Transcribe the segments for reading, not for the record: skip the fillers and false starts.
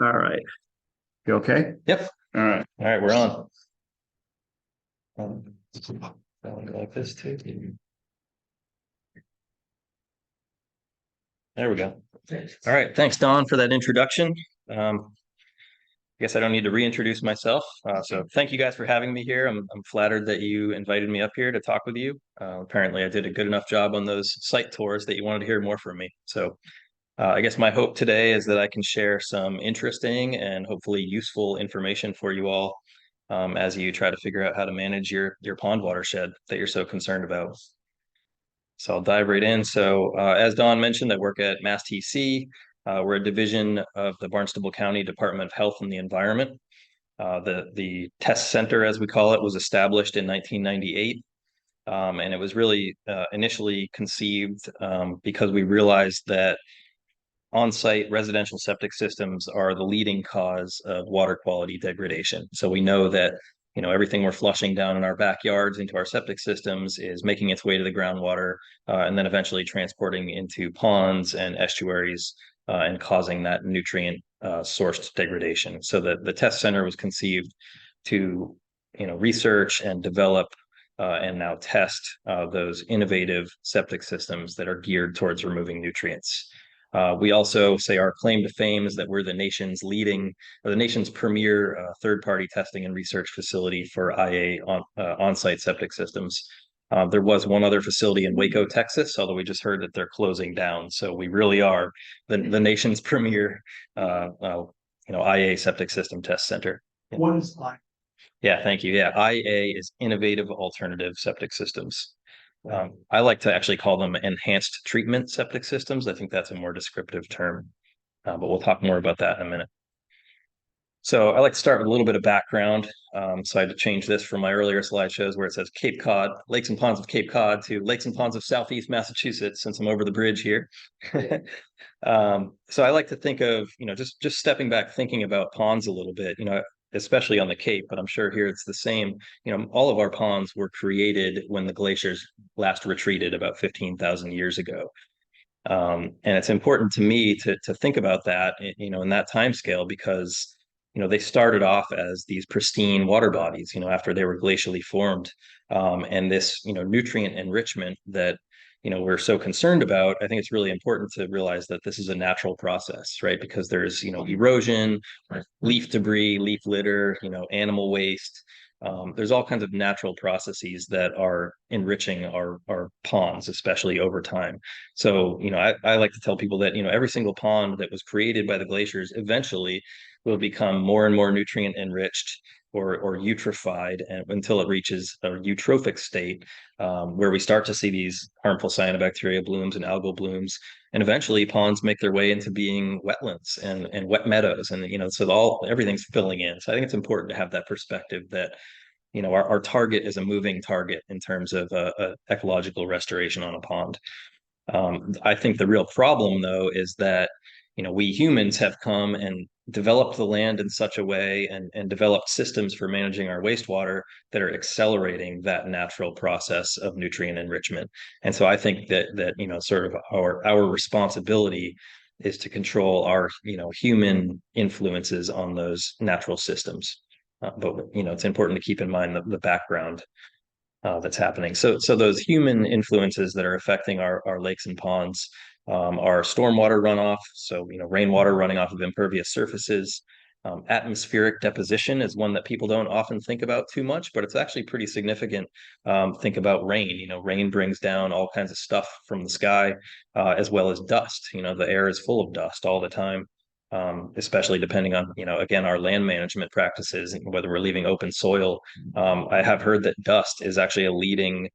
All right. You okay? Yep. All right. All right, we're on. Like this too. There we go. All right. Thanks, Don, for that introduction. I guess I don't need to reintroduce myself. So thank you guys for having me here. I'm flattered that you invited me up here to talk with you. Apparently, I did a good enough job on those site tours that you wanted to hear more from me. So I guess my hope today is that I can share some interesting and hopefully useful information for you all as you try to figure out how to manage your pond watershed that you're so concerned about. So I'll dive right in. So as Don mentioned, I work at Mass TC. We're a division of the Barnstable County Department of Health and the Environment. The test center, as we call it, was established in 1998. And it was really initially conceived because we realized that on-site residential septic systems are the leading cause of water quality degradation. So we know that everything we're flushing down in our backyards into our septic systems is making its way to the groundwater and then eventually transporting into ponds and estuaries and causing that nutrient sourced degradation. So the test center was conceived to research and develop and now test those innovative septic systems that are geared towards removing nutrients. We also say our claim to fame is that we're the nation's premier third-party testing and research facility for IA on-site septic systems. There was one other facility in Waco, Texas, although we just heard that they're closing down. So we really are the nation's premier, IA septic system test center. What is like? Yeah, thank you. Yeah, IA is Innovative Alternative Septic Systems. I like to actually call them enhanced treatment septic systems. I think that's a more descriptive term, but we'll talk more about that in a minute. So I like to start with a little bit of background. So I had to change this from my earlier slideshows where it says Cape Cod, Lakes and Ponds of Cape Cod to Lakes and Ponds of Southeast Massachusetts, since I'm over the bridge here. So I like to think of, just stepping back, thinking about ponds a little bit, especially on the Cape, but I'm sure here it's the same. All of our ponds were created when the glaciers last retreated about 15,000 years ago. And it's important to me to think about that, in that time scale, because they started off as these pristine water bodies, after they were glacially formed. And this, nutrient enrichment that, we're so concerned about, I think it's really important to realize that this is a natural process, right? Because there's, erosion, leaf debris, leaf litter, animal waste. There's all kinds of natural processes that are enriching our ponds, especially over time. So, I like to tell people that, every single pond that was created by the glaciers eventually will become more and more nutrient enriched or eutrophied until it reaches a eutrophic state, where we start to see these harmful cyanobacteria blooms and algal blooms. And eventually ponds make their way into being wetlands and wet meadows. And, so everything's filling in. So I think it's important to have that perspective that, our target is a moving target in terms of ecological restoration on a pond. I think the real problem, though, is that we humans have come and developed the land in such a way and developed systems for managing our wastewater that are accelerating that natural process of nutrient enrichment. And so I think that sort of our responsibility is to control our human influences on those natural systems. But it's important to keep in mind the background that's happening. So those human influences that are affecting our lakes and ponds are stormwater runoff. So, rainwater running off of impervious surfaces. Atmospheric deposition is one that people don't often think about too much, but it's actually pretty significant. Think about rain. Rain brings down all kinds of stuff from the sky, as well as dust. The air is full of dust all the time. Especially depending on, again, our land management practices, whether we're leaving open soil. I have heard that dust is actually a leading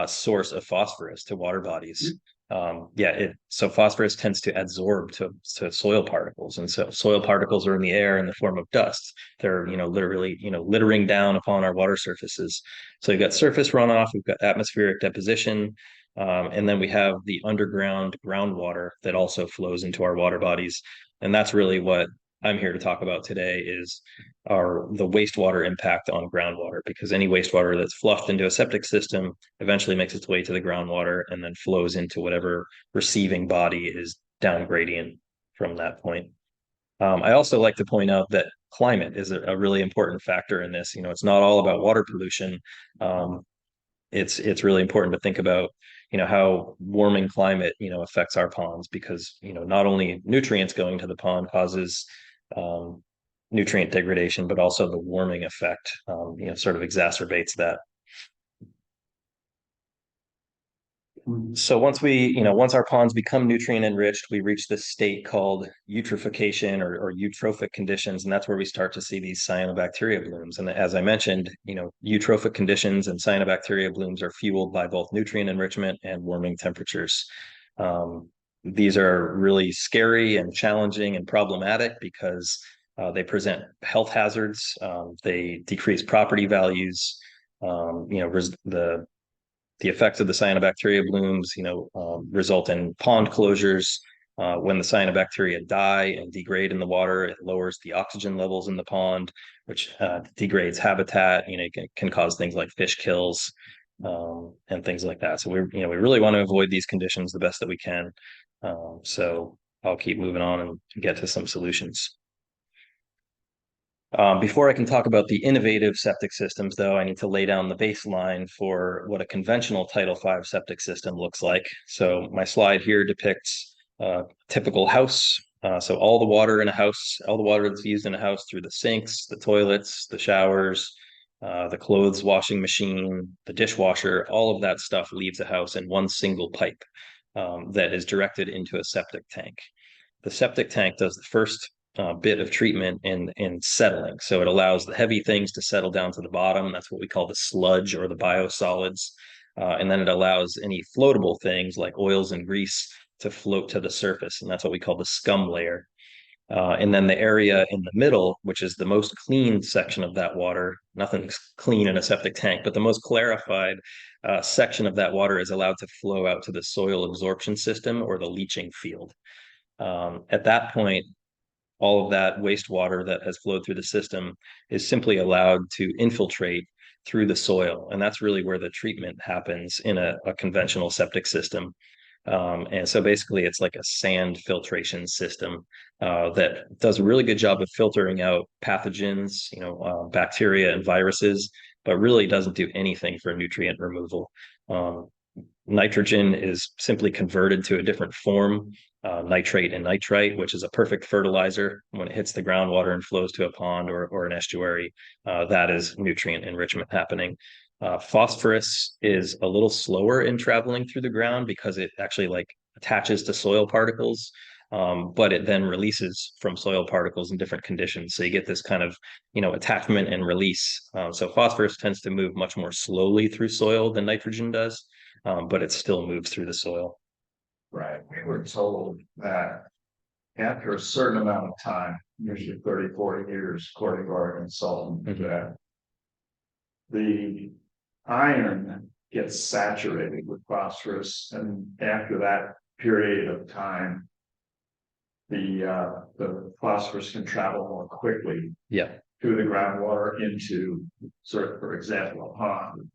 source of phosphorus to water bodies. So phosphorus tends to adsorb to soil particles. And so soil particles are in the air in the form of dust. They're, literally, littering down upon our water surfaces. So you've got surface runoff, we've got atmospheric deposition, and then we have the underground groundwater that also flows into our water bodies. And that's really what I'm here to talk about today is the wastewater impact on groundwater, because any wastewater that's flushed into a septic system eventually makes its way to the groundwater and then flows into whatever receiving body is down gradient from that point. I also like to point out that climate is a really important factor in this. It's not all about water pollution. It's really important to think about how warming climate affects our ponds, because not only nutrients going to the pond causes nutrient degradation, but also the warming effect sort of exacerbates that. So once our ponds become nutrient enriched, we reach this state called eutrophication or eutrophic conditions, and that's where we start to see these cyanobacteria blooms. And as I mentioned, eutrophic conditions and cyanobacteria blooms are fueled by both nutrient enrichment and warming temperatures. These are really scary and challenging and problematic because they present health hazards. They decrease property values. The effects of the cyanobacteria blooms, result in pond closures. When the cyanobacteria die and degrade in the water, it lowers the oxygen levels in the pond, which degrades habitat. Can cause things like fish kills and things like that. So we really want to avoid these conditions the best that we can. So I'll keep moving on and get to some solutions. Before I can talk about the innovative septic systems, though, I need to lay down the baseline for what a conventional Title V septic system looks like. So my slide here depicts a typical house. So all the water in a house, all the water that's used in a house through the sinks, the toilets, the showers, the clothes washing machine, the dishwasher, all of that stuff leaves a house in one single pipe that is directed into a septic tank. The septic tank does the first bit of treatment in settling. So it allows the heavy things to settle down to the bottom. That's what we call the sludge or the biosolids. And then it allows any floatable things like oils and grease to float to the surface. And that's what we call the scum layer. And then the area in the middle, which is the most clean section of that water, nothing's clean in a septic tank, but the most clarified section of that water is allowed to flow out to the soil absorption system or the leaching field. At that point, all of that wastewater that has flowed through the system is simply allowed to infiltrate through the soil. And that's really where the treatment happens in a conventional septic system. And so basically it's like a sand filtration system that does a really good job of filtering out pathogens, bacteria and viruses, but really doesn't do anything for nutrient removal. Nitrogen is simply converted to a different form, nitrate and nitrite, which is a perfect fertilizer. When it hits the groundwater and flows to a pond or an estuary, that is nutrient enrichment happening. Phosphorus is a little slower in traveling through the ground because it actually attaches to soil particles, but it then releases from soil particles in different conditions. So you get this kind of, attachment and release. So phosphorus tends to move much more slowly through soil than nitrogen does. But it still moves through the soil. Right. We were told that after a certain amount of time, usually 30, 40 years, according to our consultant, that the iron gets saturated with phosphorus. And after that period of time, the phosphorus can travel more quickly through the groundwater into, for example, a pond.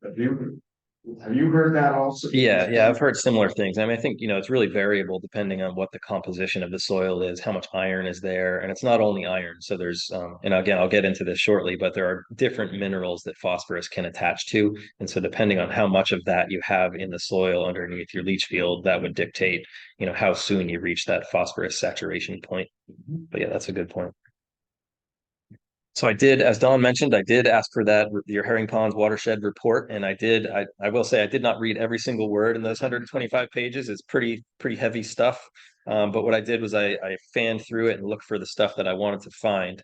Have you heard that also? Yeah, I've heard similar things. I mean, I think, it's really variable depending on what the composition of the soil is, how much iron is there. And it's not only iron. So there's, and again, I'll get into this shortly, but there are different minerals that phosphorus can attach to. And so depending on how much of that you have in the soil underneath your leach field, that would dictate, how soon you reach that phosphorus saturation point. But yeah, that's a good point. So I did, as Don mentioned, I did ask for that, your Herring Ponds watershed report. And I will say I did not read every single word in those 125 pages. It's pretty heavy stuff. But what I did was I fanned through it and looked for the stuff that I wanted to find.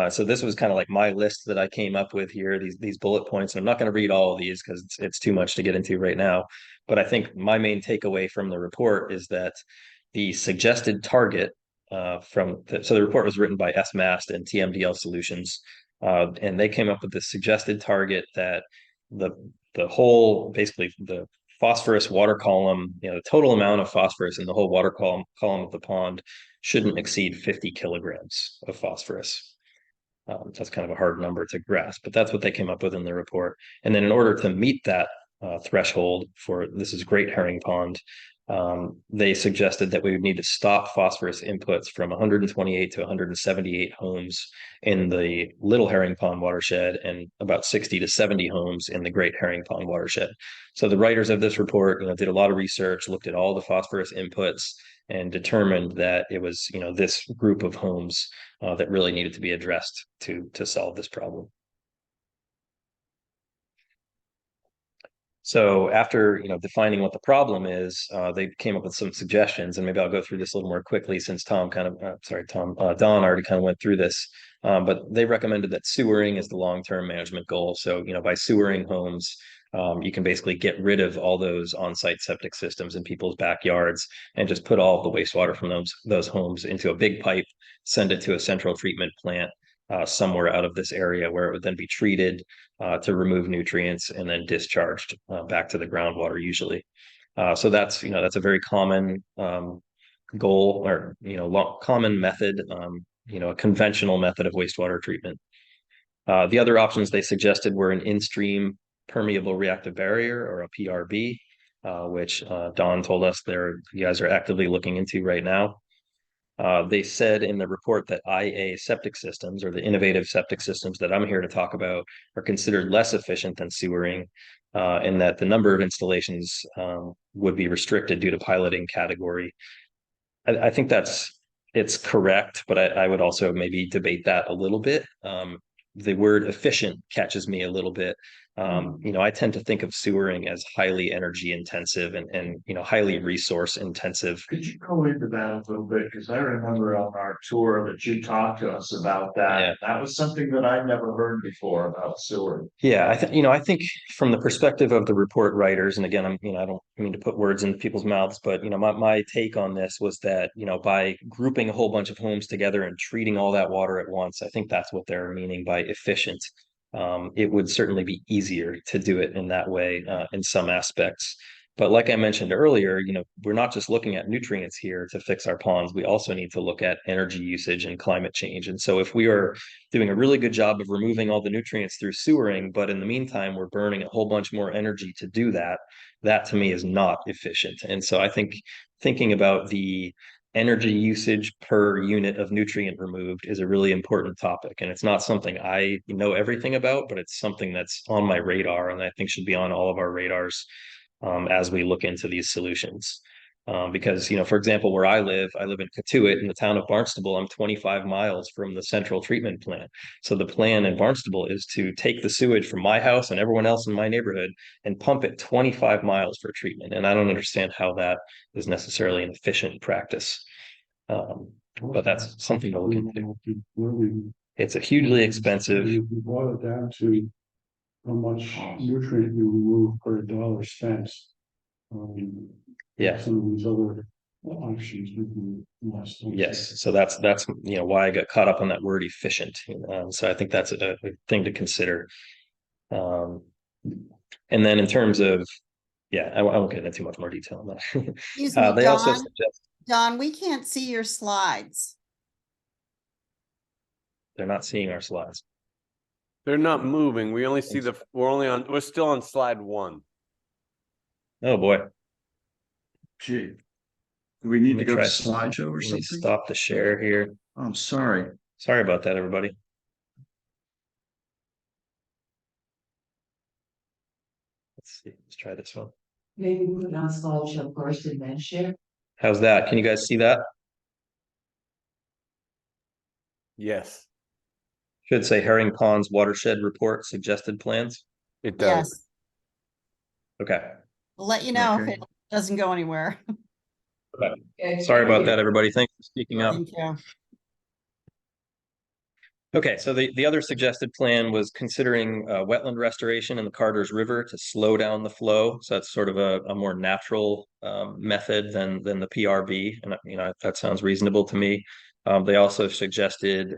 So this was kind of like my list that I came up with here, these bullet points. And I'm not going to read all of these because it's too much to get into right now. But I think my main takeaway from the report is that the suggested target so the report was written by S-Mast and TMDL Solutions, and they came up with the suggested target that the whole, basically the phosphorus water column, the total amount of phosphorus in the whole water column of the pond shouldn't exceed 50 kilograms of phosphorus. That's kind of a hard number to grasp, but that's what they came up with in the report. And then in order to meet that threshold for, this is Great Herring Pond, They suggested that we would need to stop phosphorus inputs from 128 to 178 homes in the Little Herring Pond watershed and about 60 to 70 homes in the Great Herring Pond watershed. So the writers of this report, did a lot of research, looked at all the phosphorus inputs, and determined that it was, this group of homes that really needed to be addressed to solve this problem. So after defining what the problem is, they came up with some suggestions, and maybe I'll go through this a little more quickly since Don already kind of went through this. But they recommended that sewering is the long-term management goal. So by sewering homes, you can basically get rid of all those on-site septic systems in people's backyards and just put all the wastewater from those homes into a big pipe, send it to a central treatment plant somewhere out of this area where it would then be treated to remove nutrients and then discharged back to the groundwater usually. So that's a very common goal or common method, a conventional method of wastewater treatment. The other options they suggested were an in-stream permeable reactive barrier, or a PRB, which Don told us you guys are actively looking into right now. They said in the report that IA septic systems, or the innovative septic systems that I'm here to talk about, are considered less efficient than sewering, and that the number of installations would be restricted due to piloting category. I think it's correct, but I would also maybe debate that a little bit. The word efficient catches me a little bit. I tend to think of sewering as highly energy intensive and highly resource intensive. Could you go into that a little bit? Because I remember on our tour that you talked to us about that. Yeah. That was something that I'd never heard before about sewer. Yeah, I think from the perspective of the report writers, and again, I don't mean to put words in people's mouths, but my take on this was that, by grouping a whole bunch of homes together and treating all that water at once, I think that's what they're meaning by efficient. It would certainly be easier to do it in that way in some aspects. But like I mentioned earlier, we're not just looking at nutrients here to fix our ponds. We also need to look at energy usage and climate change. And so if we are doing a really good job of removing all the nutrients through sewering, but in the meantime, we're burning a whole bunch more energy to do that, that to me is not efficient. And so I think thinking about the energy usage per unit of nutrient removed is a really important topic. And it's not something I know everything about, but it's something that's on my radar and I think should be on all of our radars as we look into these solutions. Because, for example, where I live in Cotuit in the town of Barnstable. I'm 25 miles from the central treatment plant. So the plan in Barnstable is to take the sewage from my house and everyone else in my neighborhood and pump it 25 miles for treatment. And I don't understand how that is necessarily an efficient practice. But that's something to look into. It's a hugely expensive. You boil it down to how much nutrient you remove per dollar spent. Yeah. Some of these other options would be less. Yes. So that's why I got caught up on that word efficient. So I think that's a thing to consider. And then in terms of, I won't get into too much more detail on that. Excuse me, they Don. also suggest Don, we can't see your slides. they're not seeing our slides. They're not moving. We only see we're still on slide 1. Oh boy. Gee. Do we need Let to me go to try slideshow or Let me something? stop the share here. I'm sorry. Sorry about that, everybody. Let's see. Let's try this one. Maybe put on slideshow first and then share. How's that? Can you guys see that? Yes, Should say Herring Ponds Watershed Report Suggested Plans. it does. Yes, Okay. we'll let you know if Okay. it doesn't go anywhere. Okay. Sorry about that, everybody. Thanks for speaking up. Thank you. Okay, so the other suggested plan was considering wetland restoration in the Carter's River to slow down the flow. So that's sort of a more natural method than the PRB, and that sounds reasonable to me. They also suggested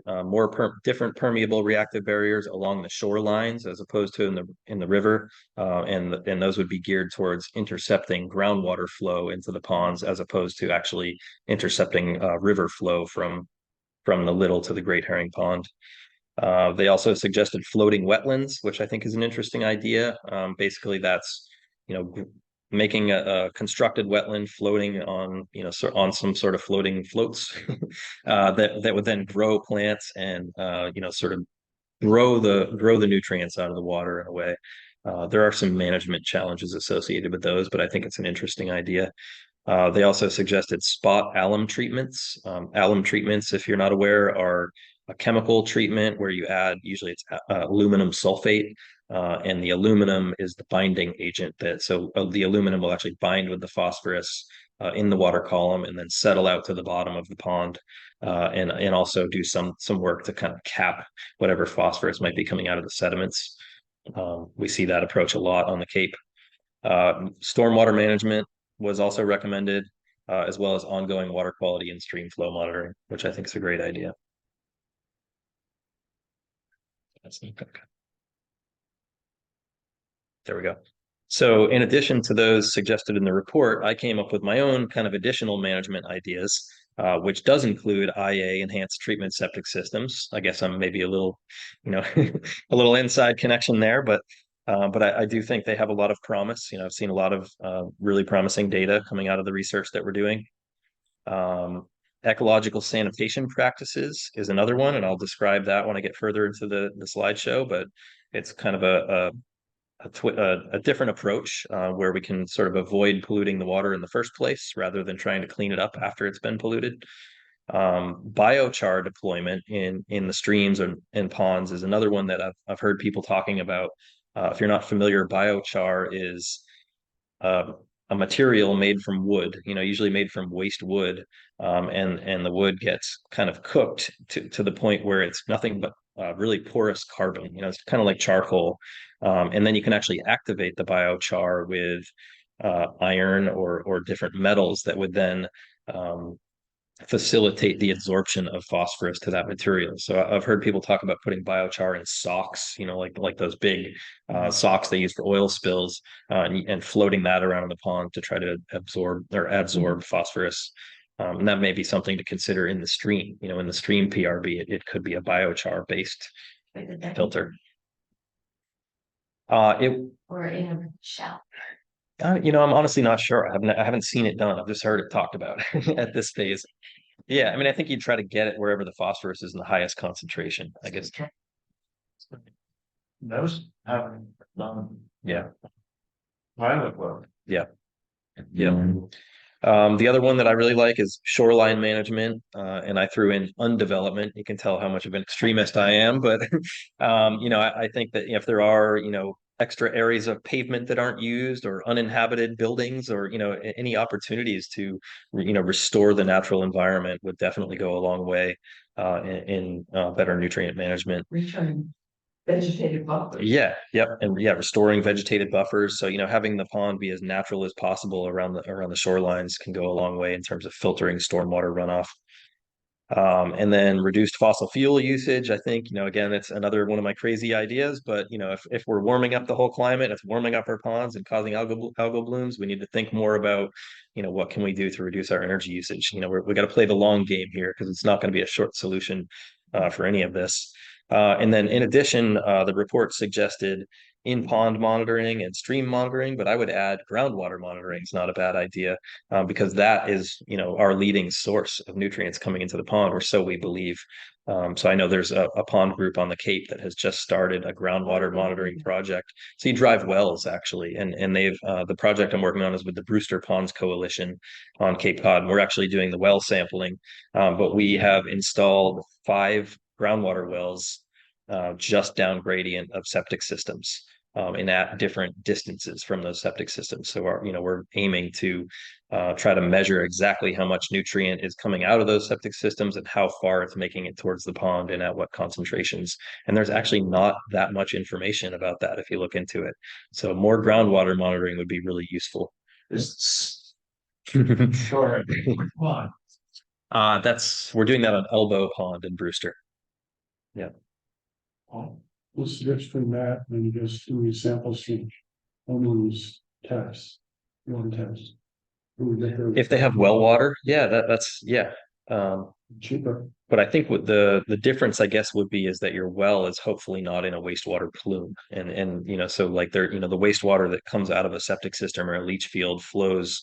different permeable reactive barriers along the shorelines as opposed to in the river, and those would be geared towards intercepting groundwater flow into the ponds as opposed to actually intercepting river flow from the Little to the Great Herring Pond. They also suggested floating wetlands, which I think is an interesting idea. Basically, that's making a constructed wetland floating on, on some sort of floating floats that would then grow plants and, sort of grow the nutrients out of the water in a way. There are some management challenges associated with those, but I think it's an interesting idea. They also suggested spot alum treatments. Alum treatments, if you're not aware, are a chemical treatment where you add, usually it's aluminum sulfate, and the aluminum is the binding agent the aluminum will actually bind with the phosphorus in the water column and then settle out to the bottom of the pond, and also do some work to kind of cap whatever phosphorus might be coming out of the sediments. We see that approach a lot on the Cape. Stormwater management was also recommended, as well as ongoing water quality and stream flow monitoring, which I think is a great idea. There we go. So in addition to those suggested in the report, I came up with my own kind of additional management ideas, which does include IA enhanced treatment septic systems. I guess I'm maybe a little, a little inside connection there, but I do think they have a lot of promise. I've seen a lot of really promising data coming out of the research that we're doing. Ecological sanitation practices is another one, and I'll describe that when I get further into the slideshow, but it's kind of a different approach where we can sort of avoid polluting the water in the first place rather than trying to clean it up after it's been polluted. Biochar deployment in the streams and ponds is another one that I've heard people talking about. If you're not familiar, biochar is a material made from wood, usually made from waste wood, and the wood gets kind of cooked to the point where it's nothing but really porous carbon. It's kind of like charcoal, and then you can actually activate the biochar with iron or different metals that would then facilitate the absorption of phosphorus to that material. So I've heard people talk about putting biochar in socks, like those big socks they use for oil spills, and floating that around in the pond to try to absorb phosphorus. And that may be something to consider in the stream. In the stream PRB, it could be a biochar based filter. Or in a shell. I'm honestly not sure. I haven't seen it done. I've just heard it talked about at this phase. Yeah, I think you'd try to get it wherever the phosphorus is in the highest concentration, I guess. Those haven't done Yeah. pilot work. Yeah. The other one that I really like is shoreline management, and I threw in undevelopment. You can tell how much of an extremist I am, but I think that if there are extra areas of pavement that aren't used or uninhabited buildings or any opportunities to restore the natural environment would definitely go a long way in better nutrient management. Return vegetative buffers. Yeah, yep, and restoring vegetated buffers. So having the pond be as natural as possible around the shorelines can go a long way in terms of filtering stormwater runoff. And then reduced fossil fuel usage. I think again, it's another one of my crazy ideas. But if we're warming up the whole climate, it's warming up our ponds and causing algal blooms. We need to think more about what can we do to reduce our energy usage. We got to play the long game here because it's not going to be a short solution for any of this. And then in addition, the report suggested in-pond monitoring and stream monitoring, but I would add groundwater monitoring is not a bad idea, because that is, our leading source of nutrients coming into the pond, or so we believe. So I know there's a pond group on the Cape that has just started a groundwater monitoring project. So you drive wells actually, and they've the project I'm working on is with the Brewster Ponds Coalition on Cape Cod. And we're actually doing the well sampling, but we have installed 5 groundwater wells just down gradient of septic systems, and at different distances from those septic systems. So we're aiming to try to measure exactly how much nutrient is coming out of those septic systems and how far it's making it towards the pond and at what concentrations. And there's actually not that much information about that if you look into it. So more groundwater monitoring would be really useful. Sure. We're doing that on Elbow Pond in Brewster. Yeah. Let's switch from that and just do sample stream. Almost tests. One test. If they have well water, yeah, that's. cheaper. But I think what the difference, I guess, would be is that your well is hopefully not in a wastewater plume, and so like there, the wastewater that comes out of a septic system or a leach field flows,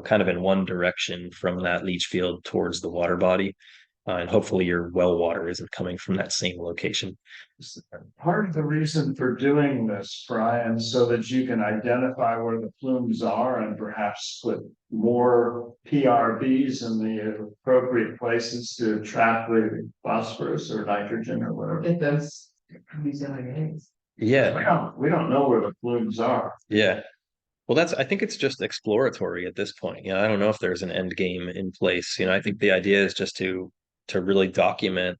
kind of in one direction from that leach field towards the water body, and hopefully your well water isn't coming from that same location. Part of the reason for doing this, Brian, so that you can identify where the plumes are and perhaps put more PRBs in the appropriate places to trap the phosphorus or nitrogen or whatever. Get those, these other eggs. Yeah, We don't know where the plumes are. yeah. Well, I think it's just exploratory at this point. I don't know if there's an end game in place. I think the idea is just to really document,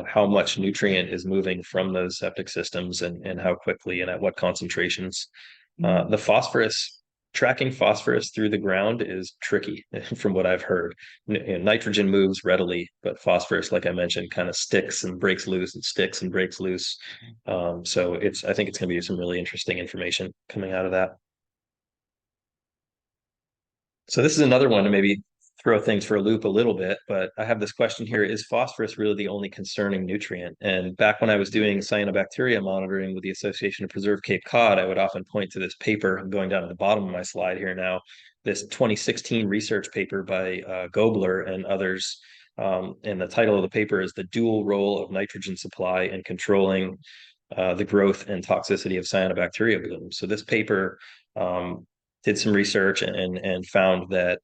how much nutrient is moving from those septic systems and how quickly and at what concentrations. The phosphorus, tracking phosphorus through the ground is tricky from what I've heard. Nitrogen moves readily, but phosphorus, like I mentioned, kind of sticks and breaks loose and sticks and breaks loose. So I think it's going to be some really interesting information coming out of that. So this is another one to maybe throw things for a loop a little bit, but I have this question here. Is phosphorus really the only concerning nutrient? And back when I was doing cyanobacteria monitoring with the Association of Preserved Cape Cod, I would often point to this paper. I'm going down to the bottom of my slide here now, this 2016 research paper by Gobler and others. And the title of the paper is The Dual Role of Nitrogen Supply in Controlling the Growth and Toxicity of Cyanobacteria Blooms. So this paper did some research and found that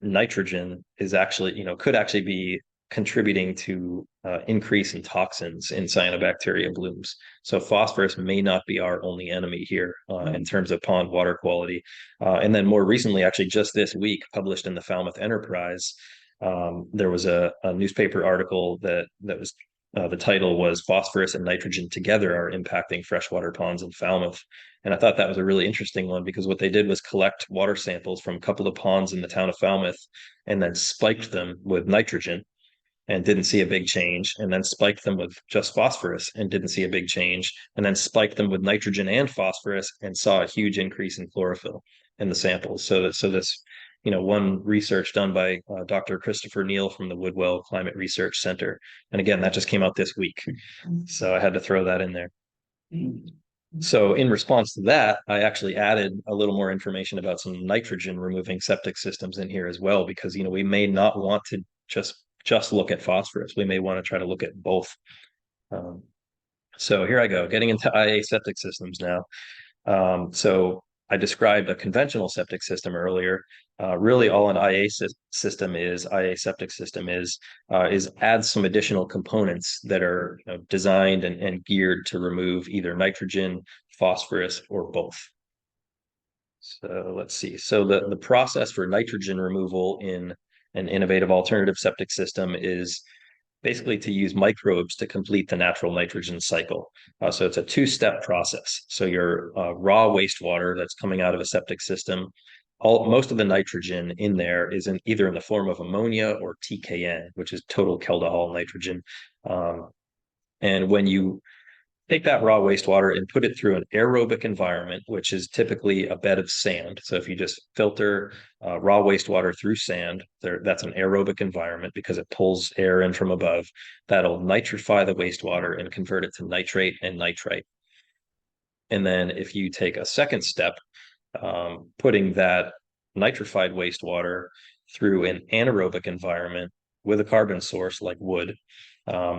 nitrogen is actually, could actually be contributing to increase in toxins in cyanobacteria blooms. So phosphorus may not be our only enemy here in terms of pond water quality. And then more recently, actually just this week, published in the Falmouth Enterprise, there was a newspaper article that was the title was Phosphorus and Nitrogen Together Are Impacting Freshwater Ponds in Falmouth. And I thought that was a really interesting one because what they did was collect water samples from a couple of ponds in the town of Falmouth and then spiked them with nitrogen and didn't see a big change, and then spiked them with just phosphorus and didn't see a big change, and then spiked them with nitrogen and phosphorus and saw a huge increase in chlorophyll in the samples. So this one research done by Dr. Christopher Neal from the Woodwell Climate Research Center. And again, that just came out this week. So I had to throw that in there. So in response to that, I actually added a little more information about some nitrogen removing septic systems in here as well, because, we may not want to just look at phosphorus. We may want to try to look at both. So here I go, getting into IA septic systems now. So I described a conventional septic system earlier. Really all an IA septic system is add some additional components that are designed and geared to remove either nitrogen, phosphorus, or both. So let's see. So the process for nitrogen removal in an innovative alternative septic system is basically to use microbes to complete the natural nitrogen cycle. So it's a two-step process. So your raw wastewater that's coming out of a septic system, most of the nitrogen in there is either in the form of ammonia or TKN, which is total kaldehol nitrogen. And when you take that raw wastewater and put it through an aerobic environment, which is typically a bed of sand. So if you just filter raw wastewater through sand, that's an aerobic environment because it pulls air in from above. That'll nitrify the wastewater and convert it to nitrate and nitrite. And then if you take a second step, putting that nitrified wastewater through an anaerobic environment with a carbon source like wood,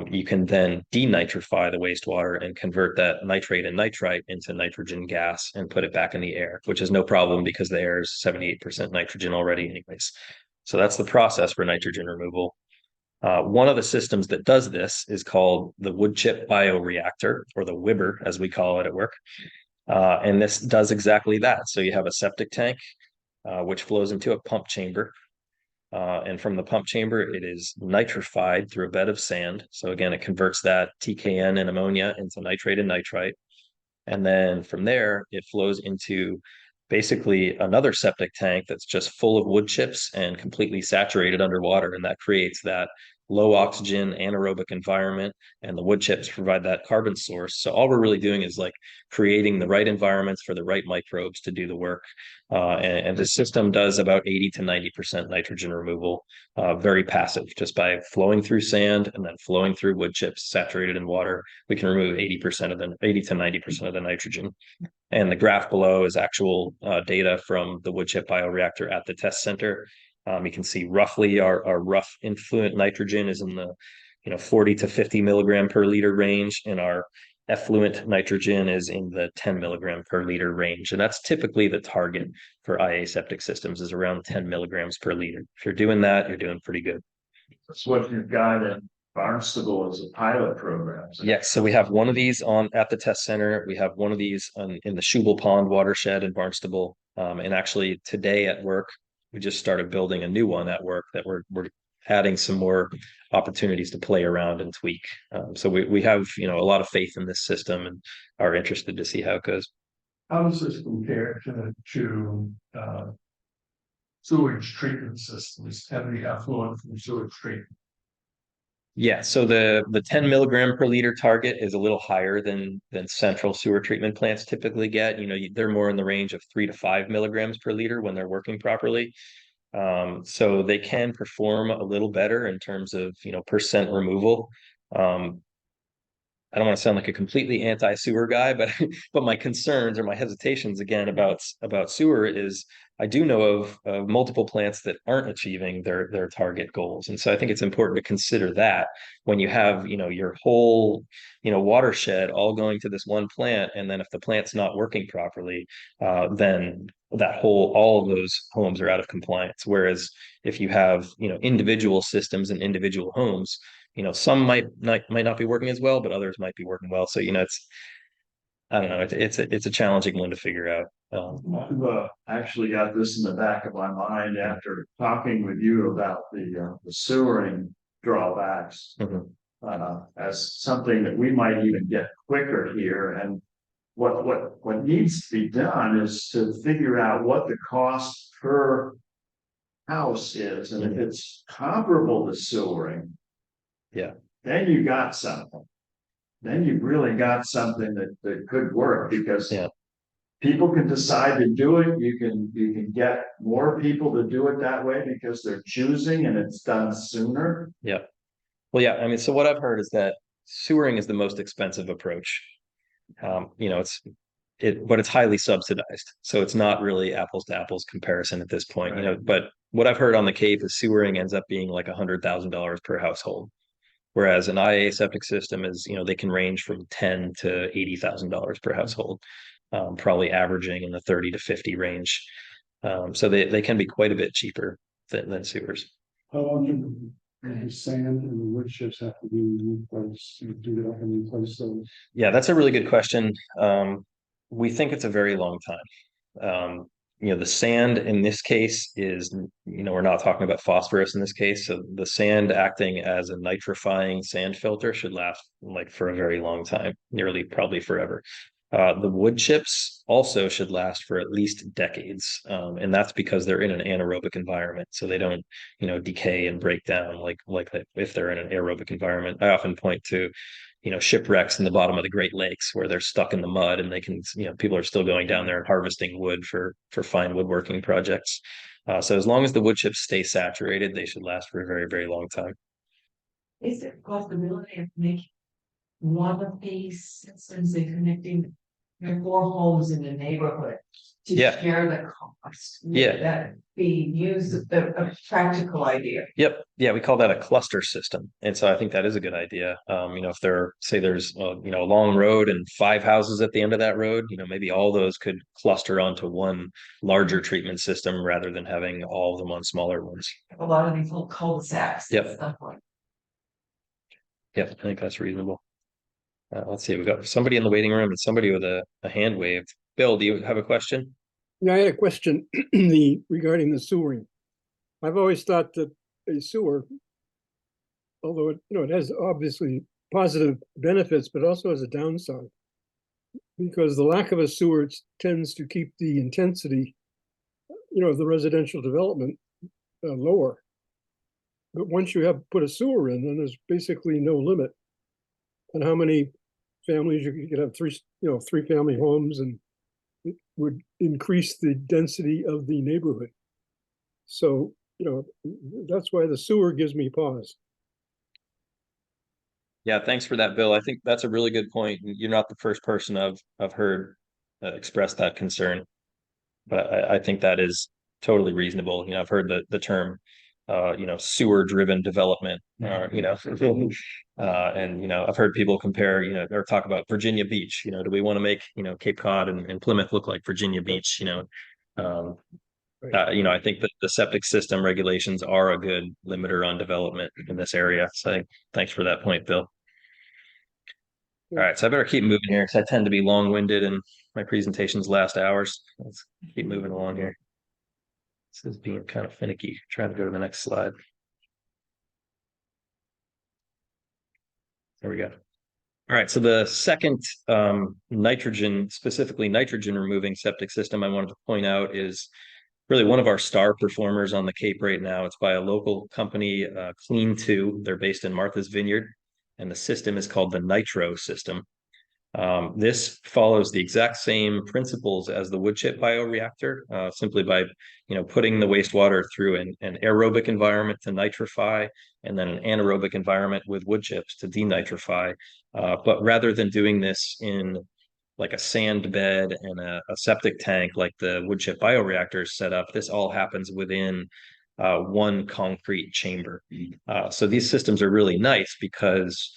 you can then denitrify the wastewater and convert that nitrate and nitrite into nitrogen gas and put it back in the air, which is no problem because the air is 78% nitrogen already anyways. So that's the process for nitrogen removal. One of the systems that does this is called the wood chip bioreactor, or the WIBR as we call it at work. And this does exactly that. So you have a septic tank, which flows into a pump chamber. And from the pump chamber, it is nitrified through a bed of sand. So again, it converts that TKN and ammonia into nitrate and nitrite. And then from there, it flows into basically another septic tank that's just full of wood chips and completely saturated underwater. And that creates that low oxygen, anaerobic environment, and the wood chips provide that carbon source. So all we're really doing is like creating the right environments for the right microbes to do the work. And the system does about 80 to 90% nitrogen removal, very passive, just by flowing through sand and then flowing through wood chips saturated in water. We can remove 80 to 90% of the nitrogen. And the graph below is actual data from the wood chip bioreactor at the test center. You can see roughly our rough influent nitrogen is in the 40 to 50 milligram per liter range, and our effluent nitrogen is in the 10 milligram per liter range. And that's typically the target for IA septic systems, is around 10 milligrams per liter. If you're doing that, you're doing pretty good. That's what you've got in Barnstable as a pilot program. Yes, so we have one of these at the test center. We have one of these in the Shubal Pond watershed in Barnstable. And actually today at work, we just started building a new one at work that we're adding some more opportunities to play around and tweak. So we have a lot of faith in this system and are interested to see how it goes. How does this compare to sewage treatment systems, heavy effluent from sewage treatment? Yeah, so the 10 milligram per liter target is a little higher than central sewer treatment plants typically get. They're more in the range of 3 to 5 milligrams per liter when they're working properly. So they can perform a little better in terms of percent removal. I don't want to sound like a completely anti-sewer guy, but but my concerns or my hesitations again about sewer is I do know of multiple plants that aren't achieving their target goals, and so I think it's important to consider that when you have your whole watershed all going to this one plant, and then if the plant's not working properly, then all of those homes are out of compliance. Whereas if you have individual systems and individual homes, some might not be working as well, but others might be working well. So it's I don't know, it's a challenging one to figure out. I've actually got this in the back of my mind after talking with you about the sewering drawbacks as something that we might even get quicker here. And what needs to be done is to figure out what the cost per house is, and if it's comparable to sewering, then you got something. Then you've really got something that could work, because people can decide to do it. You can get more people to do it that way because they're choosing and it's done sooner. Yeah. Well, yeah. I mean, so what I've heard is that sewering is the most expensive approach. But it's highly subsidized, so it's not really apples to apples comparison at this point. Right. But what I've heard on the Cape is sewering ends up being like $100,000 per household. Whereas an IA septic system is, they can range from $10,000 to $80,000 per household, probably averaging in the 30 to 50 range. So they can be quite a bit cheaper than sewers. How often the sand and the wood chips have to be replaced? Do they have to replace those? Yeah, that's a really good question. We think it's a very long time. The sand in this case is, we're not talking about phosphorus in this case. So the sand acting as a nitrifying sand filter should last like for a very long time, nearly probably forever. The wood chips also should last for at least decades. And that's because they're in an anaerobic environment. So they don't, decay and break down like if they're in an aerobic environment. I often point to shipwrecks in the bottom of the Great Lakes where they're stuck in the mud, and they can, people are still going down there and harvesting wood for fine woodworking projects. So as long as the wood chips stay saturated, they should last for a very, very long time. Is there a possibility of making one of these systems and connecting your 4 homes in the neighborhood to share the cost? Would that be used, a practical idea? Yep. Yeah, we call that a cluster system. And so I think that is a good idea. If there's a long road and 5 houses at the end of that road, maybe all those could cluster onto one larger treatment system rather than having all of them on smaller ones. A lot of these little cul-de-sacs. Yep. And stuff like. Yep, I think that's reasonable. Let's see, we've got somebody in the waiting room and somebody with a hand waved. Bill, do you have a question? Yeah, I had a question regarding the sewering. I've always thought that a sewer, although it has obviously positive benefits, but also has a downside, because the lack of a sewer tends to keep the intensity, of the residential development lower. But once you have put a sewer in, then there's basically no limit on how many families you could have, three family homes, and it would increase the density of the neighborhood. So, that's why the sewer gives me pause. Yeah, thanks for that, Bill. I think that's a really good point. You're not the first person I've heard express that concern, but I think that is totally reasonable. I've heard the term, sewer driven development, or and I've heard people compare, or talk about Virginia Beach. Do we want to make Cape Cod and Plymouth look like Virginia Beach? Um, I think that the septic system regulations are a good limiter on development in this area. So thanks for that point, Bill. All right, so I better keep moving here because I tend to be long-winded and my presentations last hours. Let's keep moving along here. This is being kind of finicky. Trying to go to the next slide. There we go. All right, so the second specifically nitrogen removing septic system I wanted to point out is really one of our star performers on the Cape right now. It's by a local company, Clean2. They're based in Martha's Vineyard, and the system is called the Nitro system. This follows the exact same principles as the wood chip bioreactor, simply by putting the wastewater through an aerobic environment to nitrify, and then an anaerobic environment with wood chips to denitrify. But rather than doing this in like a sand bed and a septic tank like the wood chip bioreactor is set up, this all happens within one concrete chamber. So these systems are really nice because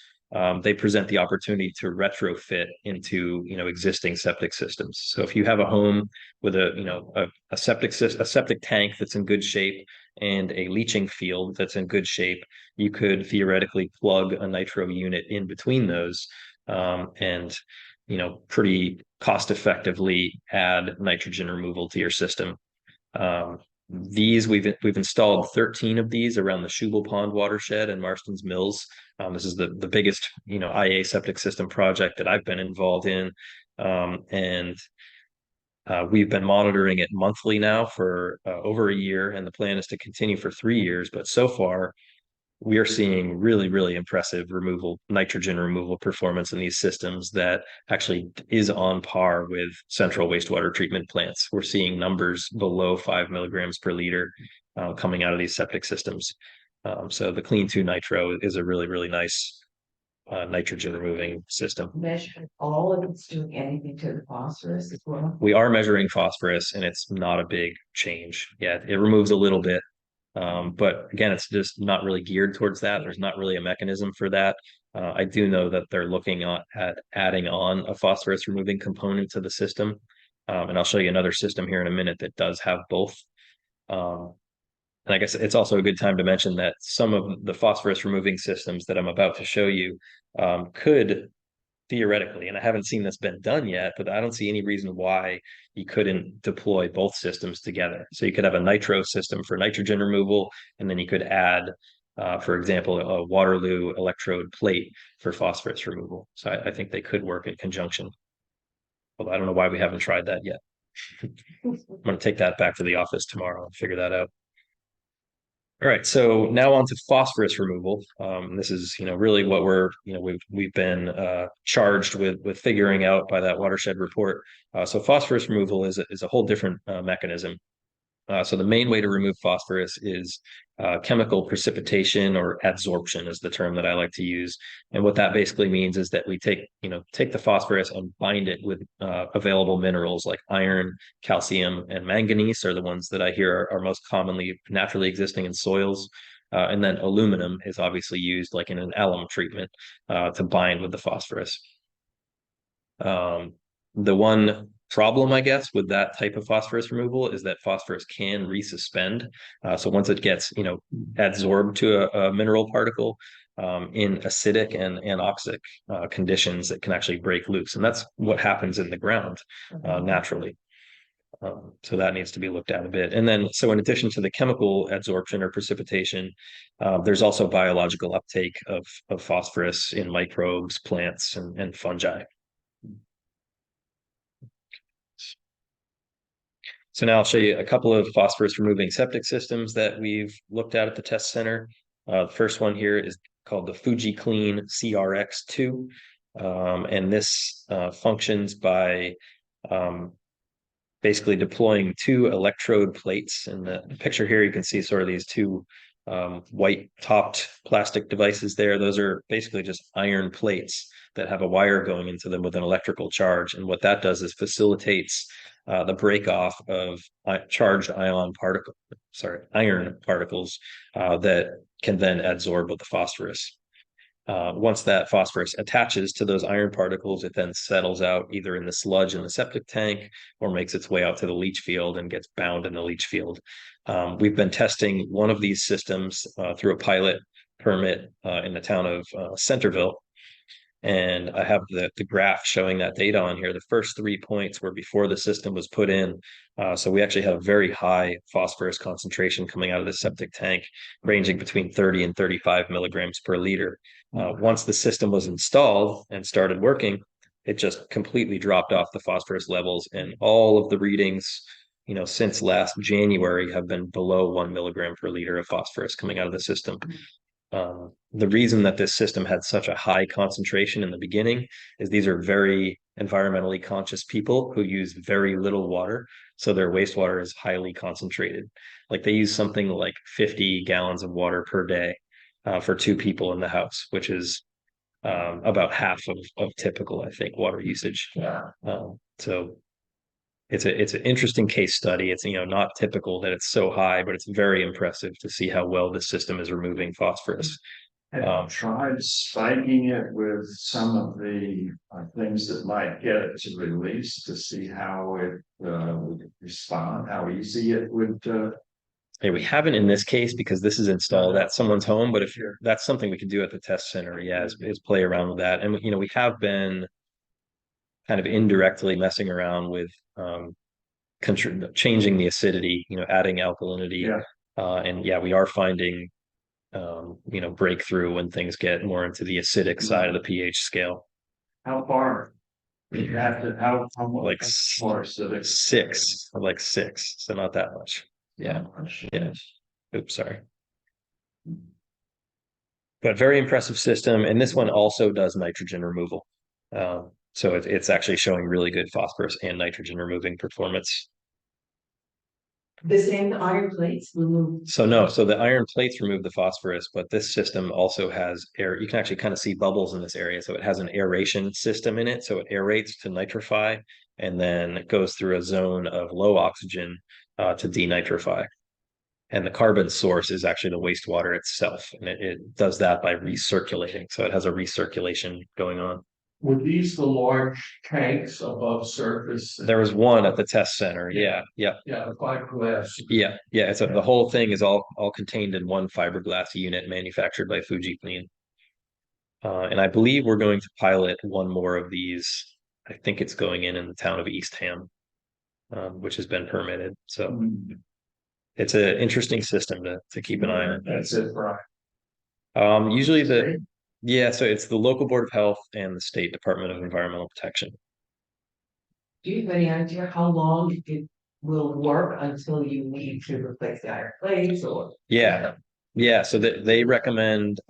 they present the opportunity to retrofit into existing septic systems. So if you have a home with a septic tank that's in good shape and a leaching field that's in good shape, you could theoretically plug a nitro unit in between those, and pretty cost effectively add nitrogen removal to your system. We've installed 13 of these around the Shubal Pond watershed and Marston's Mills. This is the biggest IA septic system project that I've been involved in, and we've been monitoring it monthly now for over a year, and the plan is to continue for 3 years. But so far, we are seeing really, really impressive nitrogen removal performance in these systems that actually is on par with central wastewater treatment plants. We're seeing numbers below 5 milligrams per liter coming out of these septic systems. So the Clean2 Nitro is a really, really nice nitrogen removing system. Measure all of it's doing anything to the phosphorus as well. We are measuring phosphorus, and it's not a big change. Yeah, it removes a little bit. But again, it's just not really geared towards that. There's not really a mechanism for that. I do know that they're looking at adding on a phosphorus removing component to the system. And I'll show you another system here in a minute that does have both. And I guess it's also a good time to mention that some of the phosphorus removing systems that I'm about to show you could theoretically, and I haven't seen this been done yet, but I don't see any reason why you couldn't deploy both systems together. So you could have a nitro system for nitrogen removal, and then you could add, for example, a Waterloo electrode plate for phosphorus removal. So I think they could work in conjunction. Although I don't know why we haven't tried that yet. I'm going to take that back to the office tomorrow and figure that out. All right, so now on to phosphorus removal. This is, really what we've been charged with figuring out by that watershed report. So phosphorus removal is a whole different mechanism. So the main way to remove phosphorus is chemical precipitation, or adsorption is the term that I like to use. And what that basically means is that we take the phosphorus and bind it with available minerals like iron, calcium, and manganese are the ones that I hear are most commonly naturally existing in soils. And then aluminum is obviously used like in an alum treatment to bind with the phosphorus. The one problem, I guess, with that type of phosphorus removal is that phosphorus can resuspend. So once it gets, adsorbed to a mineral particle in acidic and anoxic conditions, it can actually break loose. And that's what happens in the ground naturally. So that needs to be looked at a bit. And then, so in addition to the chemical adsorption or precipitation, there's also biological uptake of phosphorus in microbes, plants, and fungi. So now I'll show you a couple of phosphorus removing septic systems that we've looked at the test center. The first one here is called the Fuji Clean CRX2. And this functions by basically deploying two electrode plates. In the picture here, you can see sort of these two white topped plastic devices there. Those are basically just iron plates that have a wire going into them with an electrical charge. And what that does is facilitates the break off of charged iron particles that can then adsorb with the phosphorus. Once that phosphorus attaches to those iron particles, it then settles out either in the sludge in the septic tank or makes its way out to the leach field and gets bound in the leach field. We've been testing one of these systems through a pilot permit in the town of Centerville. And I have the graph showing that data on here. The first 3 points were before the system was put in. So we actually have a very high phosphorus concentration coming out of the septic tank, ranging between 30 and 35 milligrams per liter. Once the system was installed and started working, it just completely dropped off the phosphorus levels, and all of the readings, since last January have been below 1 milligram per liter of phosphorus coming out of the system. The reason that this system had such a high concentration in the beginning is these are very environmentally conscious people who use very little water. So their wastewater is highly concentrated. Like they use something like 50 gallons of water per day for 2 people in the house, which is about half of typical, I think, water usage. So it's an interesting case study. It's not typical that it's so high, but it's very impressive to see how well the system is removing phosphorus. Have you tried spiking it with some of the things that might get it to release to see how it would respond, how easy it would? Hey, we haven't in this case because this is installed at someone's home, but if that's something we can do at the test center, is play around with that. And we have been kind of indirectly messing around with changing the acidity, adding alkalinity. And we are finding breakthrough when things get more into the acidic side of the pH scale. How far? You have to, how Like more acidic? 6, like 6, so not that much. Yeah. Oops, sorry. But very impressive system, and this one also does nitrogen removal. So it's actually showing really good phosphorus and nitrogen removing performance. The same iron plates remove. So the iron plates remove the phosphorus, but this system also has air. You can actually kind of see bubbles in this area. So it has an aeration system in it. So it aerates to nitrify, and then it goes through a zone of low oxygen to denitrify. And the carbon source is actually the wastewater itself. And it does that by recirculating. So it has a recirculation going on. Were these the large tanks above surface? There was one at the test center. Yeah. Yeah, the fiberglass. Yeah. So the whole thing is all contained in one fiberglass unit manufactured by Fuji Clean. And I believe we're going to pilot one more of these. I think it's going in the town of Eastham, which has been permitted. So it's an interesting system to keep an eye on. That's it, Bryan. Usually so it's the local board of health and the state department of environmental protection. Do you have any idea how long it will work until you need to replace the iron plates or? So they recommend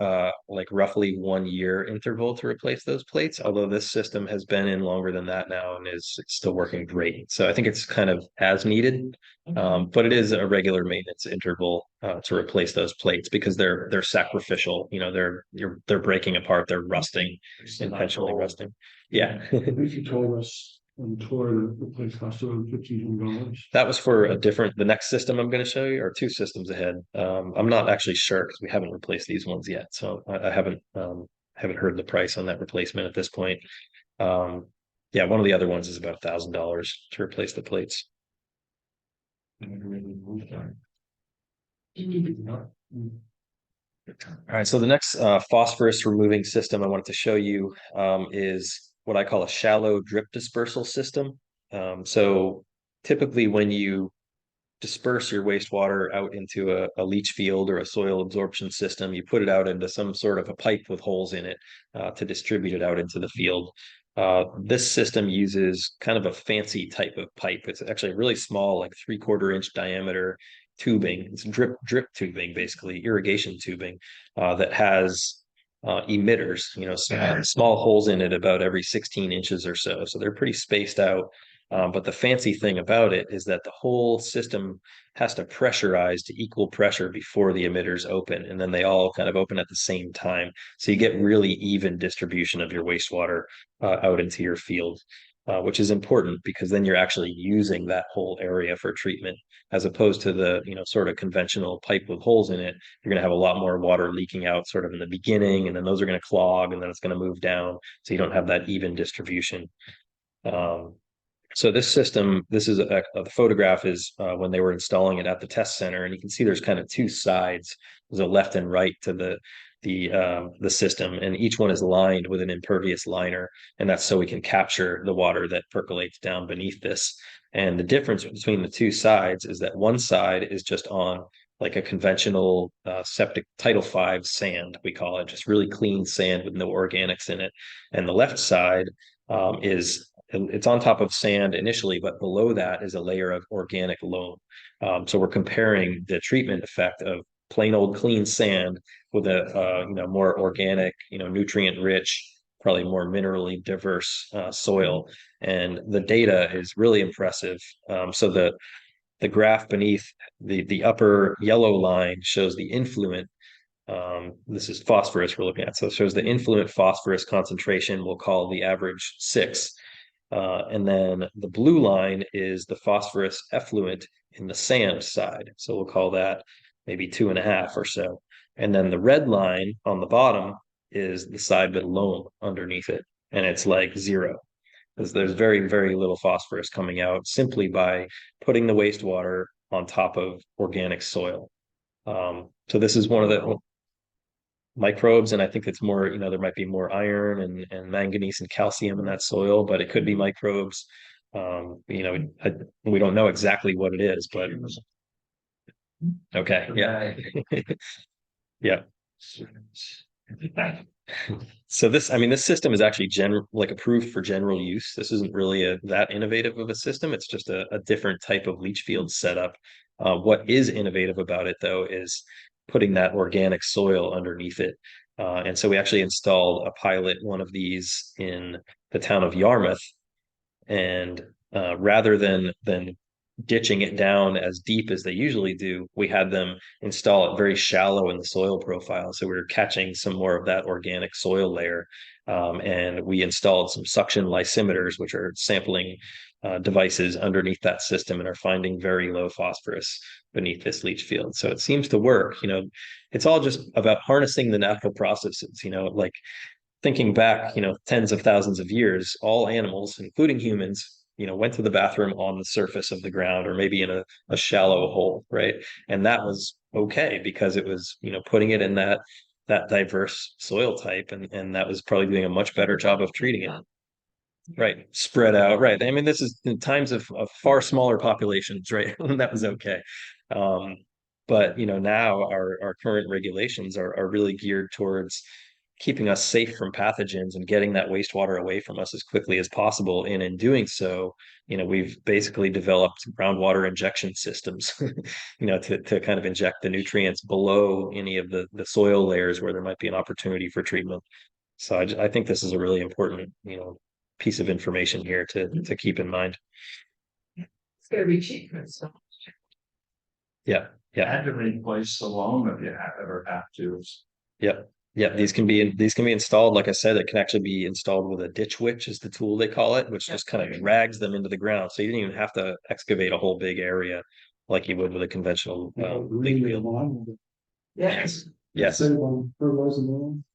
like roughly 1 year interval to replace those plates, although this system has been in longer than that now and it's still working great. So I think it's kind of as needed, but it is a regular maintenance interval to replace those plates because they're sacrificial. They're breaking apart, they're rusting, intentionally rusting. Yeah. If you told us on tour that the place cost around $1,500. That was for the next system I'm going to show you, or 2 systems ahead. I'm not actually sure because we haven't replaced these ones yet. So I haven't heard the price on that replacement at this point. One of the other ones is about $1,000 to replace the plates. All right, so the next phosphorus removing system I wanted to show you is what I call a shallow drip dispersal system. So typically when you disperse your wastewater out into a leach field or a soil absorption system, you put it out into some sort of a pipe with holes in it to distribute it out into the field. This system uses kind of a fancy type of pipe. It's actually really small, like 3/4 inch diameter, tubing. It's drip tubing, basically irrigation tubing, that has emitters, small holes in it about every 16 inches or so. So they're pretty spaced out. But the fancy thing about it is that the whole system has to pressurize to equal pressure before the emitters open, and then they all kind of open at the same time. So you get really even distribution of your wastewater out into your field, which is important because then you're actually using that whole area for treatment, as opposed to the sort of conventional pipe with holes in it. You're going to have a lot more water leaking out sort of in the beginning, and then those are going to clog, and then it's going to move down. So you don't have that even distribution. So this system, this is the photograph is when they were installing it at the test center, and you can see there's kind of two sides. There's a left and right to the system, and each one is lined with an impervious liner, and that's so we can capture the water that percolates down beneath this. And the difference between the two sides is that one side is just on like a conventional septic Title V sand, we call it, just really clean sand with no organics in it. And the left side it's on top of sand initially, but below that is a layer of organic loam. So we're comparing the treatment effect of plain old clean sand with a more organic, nutrient rich, probably more minerally diverse soil, and the data is really impressive. So the graph beneath the upper yellow line shows the influent. This is phosphorus we're looking at, so it shows the influent phosphorus concentration. We'll call the average 6. And then the blue line is the phosphorus effluent in the sand side. So we'll call that maybe 2.5 or so. And then the red line on the bottom is the side with loam underneath it. And it's like 0, because there's very, very little phosphorus coming out simply by putting the wastewater on top of organic soil. So this is one of the microbes, and I think it's more, there might be more iron and manganese and calcium in that soil, but it could be microbes. We don't know exactly what it is, but okay, yeah. Yeah. So this system is actually approved for general use. This isn't really that innovative of a system. It's just a different type of leach field setup. What is innovative about it, though, is putting that organic soil underneath it. And so we actually installed a pilot one of these in the town of Yarmouth. And rather than ditching it down as deep as they usually do, we had them install it very shallow in the soil profile. So we were catching some more of that organic soil layer. And we installed some suction lysimeters, which are sampling devices underneath that system, and are finding very low phosphorus beneath this leach field. So it seems to work. It's all just about harnessing the natural processes, like thinking back, tens of thousands of years, all animals, including humans, went to the bathroom on the surface of the ground, or maybe in a shallow hole, right? And that was okay because it was, putting it in that diverse soil type, and that was probably doing a much better job of treating it. Right, spread out. Right. I mean, this is in times of far smaller populations, right? That was okay. But now our current regulations are really geared towards keeping us safe from pathogens and getting that wastewater away from us as quickly as possible. And in doing so, we've basically developed groundwater injection systems, to kind of inject the nutrients below any of the soil layers where there might be an opportunity for treatment. So I think this is a really important, piece of information here to keep in mind. It's gonna be cheaper, so. Yeah. Had to replace the loam if you ever have to. Yeah, these can be installed. Like I said, it can actually be installed with a ditch witch, is the tool they call it, which just kind of drags them into the ground. So you didn't even have to excavate a whole big area like you would with a conventional leach field. Yes. Yes.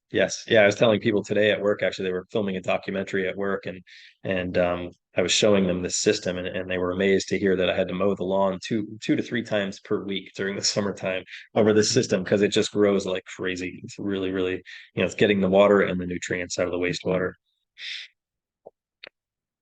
Yes. Yeah. I was telling people today at work, actually, they were filming a documentary at work, and I was showing them this system, and they were amazed to hear that I had to mow the lawn two to 3 times per week during the summertime over this system, because it just grows like crazy. It's really, really, it's getting the water and the nutrients out of the wastewater.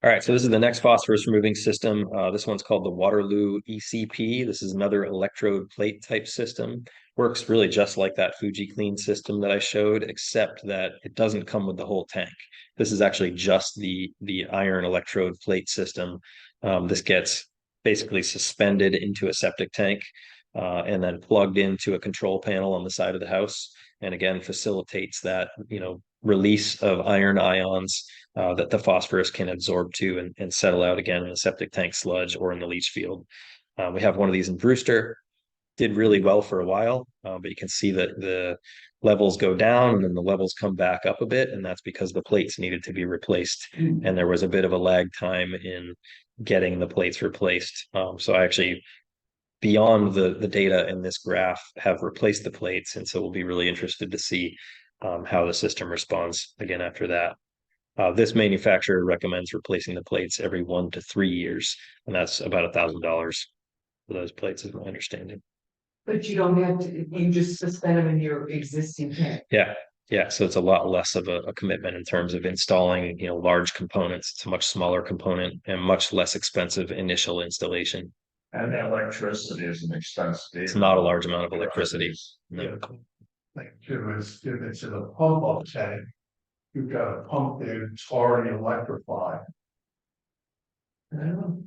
All right, so this is the next phosphorus removing system. This one's called the Waterloo ECP. This is another electrode plate type system. Works really just like that FujiClean system that I showed, except that it doesn't come with the whole tank. This is actually just the iron electrode plate system. This gets basically suspended into a septic tank. and then plugged into a control panel on the side of the house. And again, facilitates that, release of iron ions that the phosphorus can absorb to and settle out again in the septic tank sludge or in the leach field. We have one of these in Brewster, did really well for a while, but you can see that the levels go down and then the levels come back up a bit, and that's because the plates needed to be replaced. And there was a bit of a lag time in getting the plates replaced. So I actually, beyond the data in this graph, have replaced the plates, and so we'll be really interested to see how the system responds again after that. This manufacturer recommends replacing the plates every 1 to 3 years, and that's about $1,000 for those plates, is my understanding. But you don't have to, you just suspend them in your existing tank. Yeah. So it's a lot less of a commitment in terms of installing, large components. It's a much smaller component and much less expensive initial installation. And the electricity is an expense. It's not a large amount of electricity. Yeah. Like, if it's in a pump up tank, you've got a pump there that's already electrified. I don't know.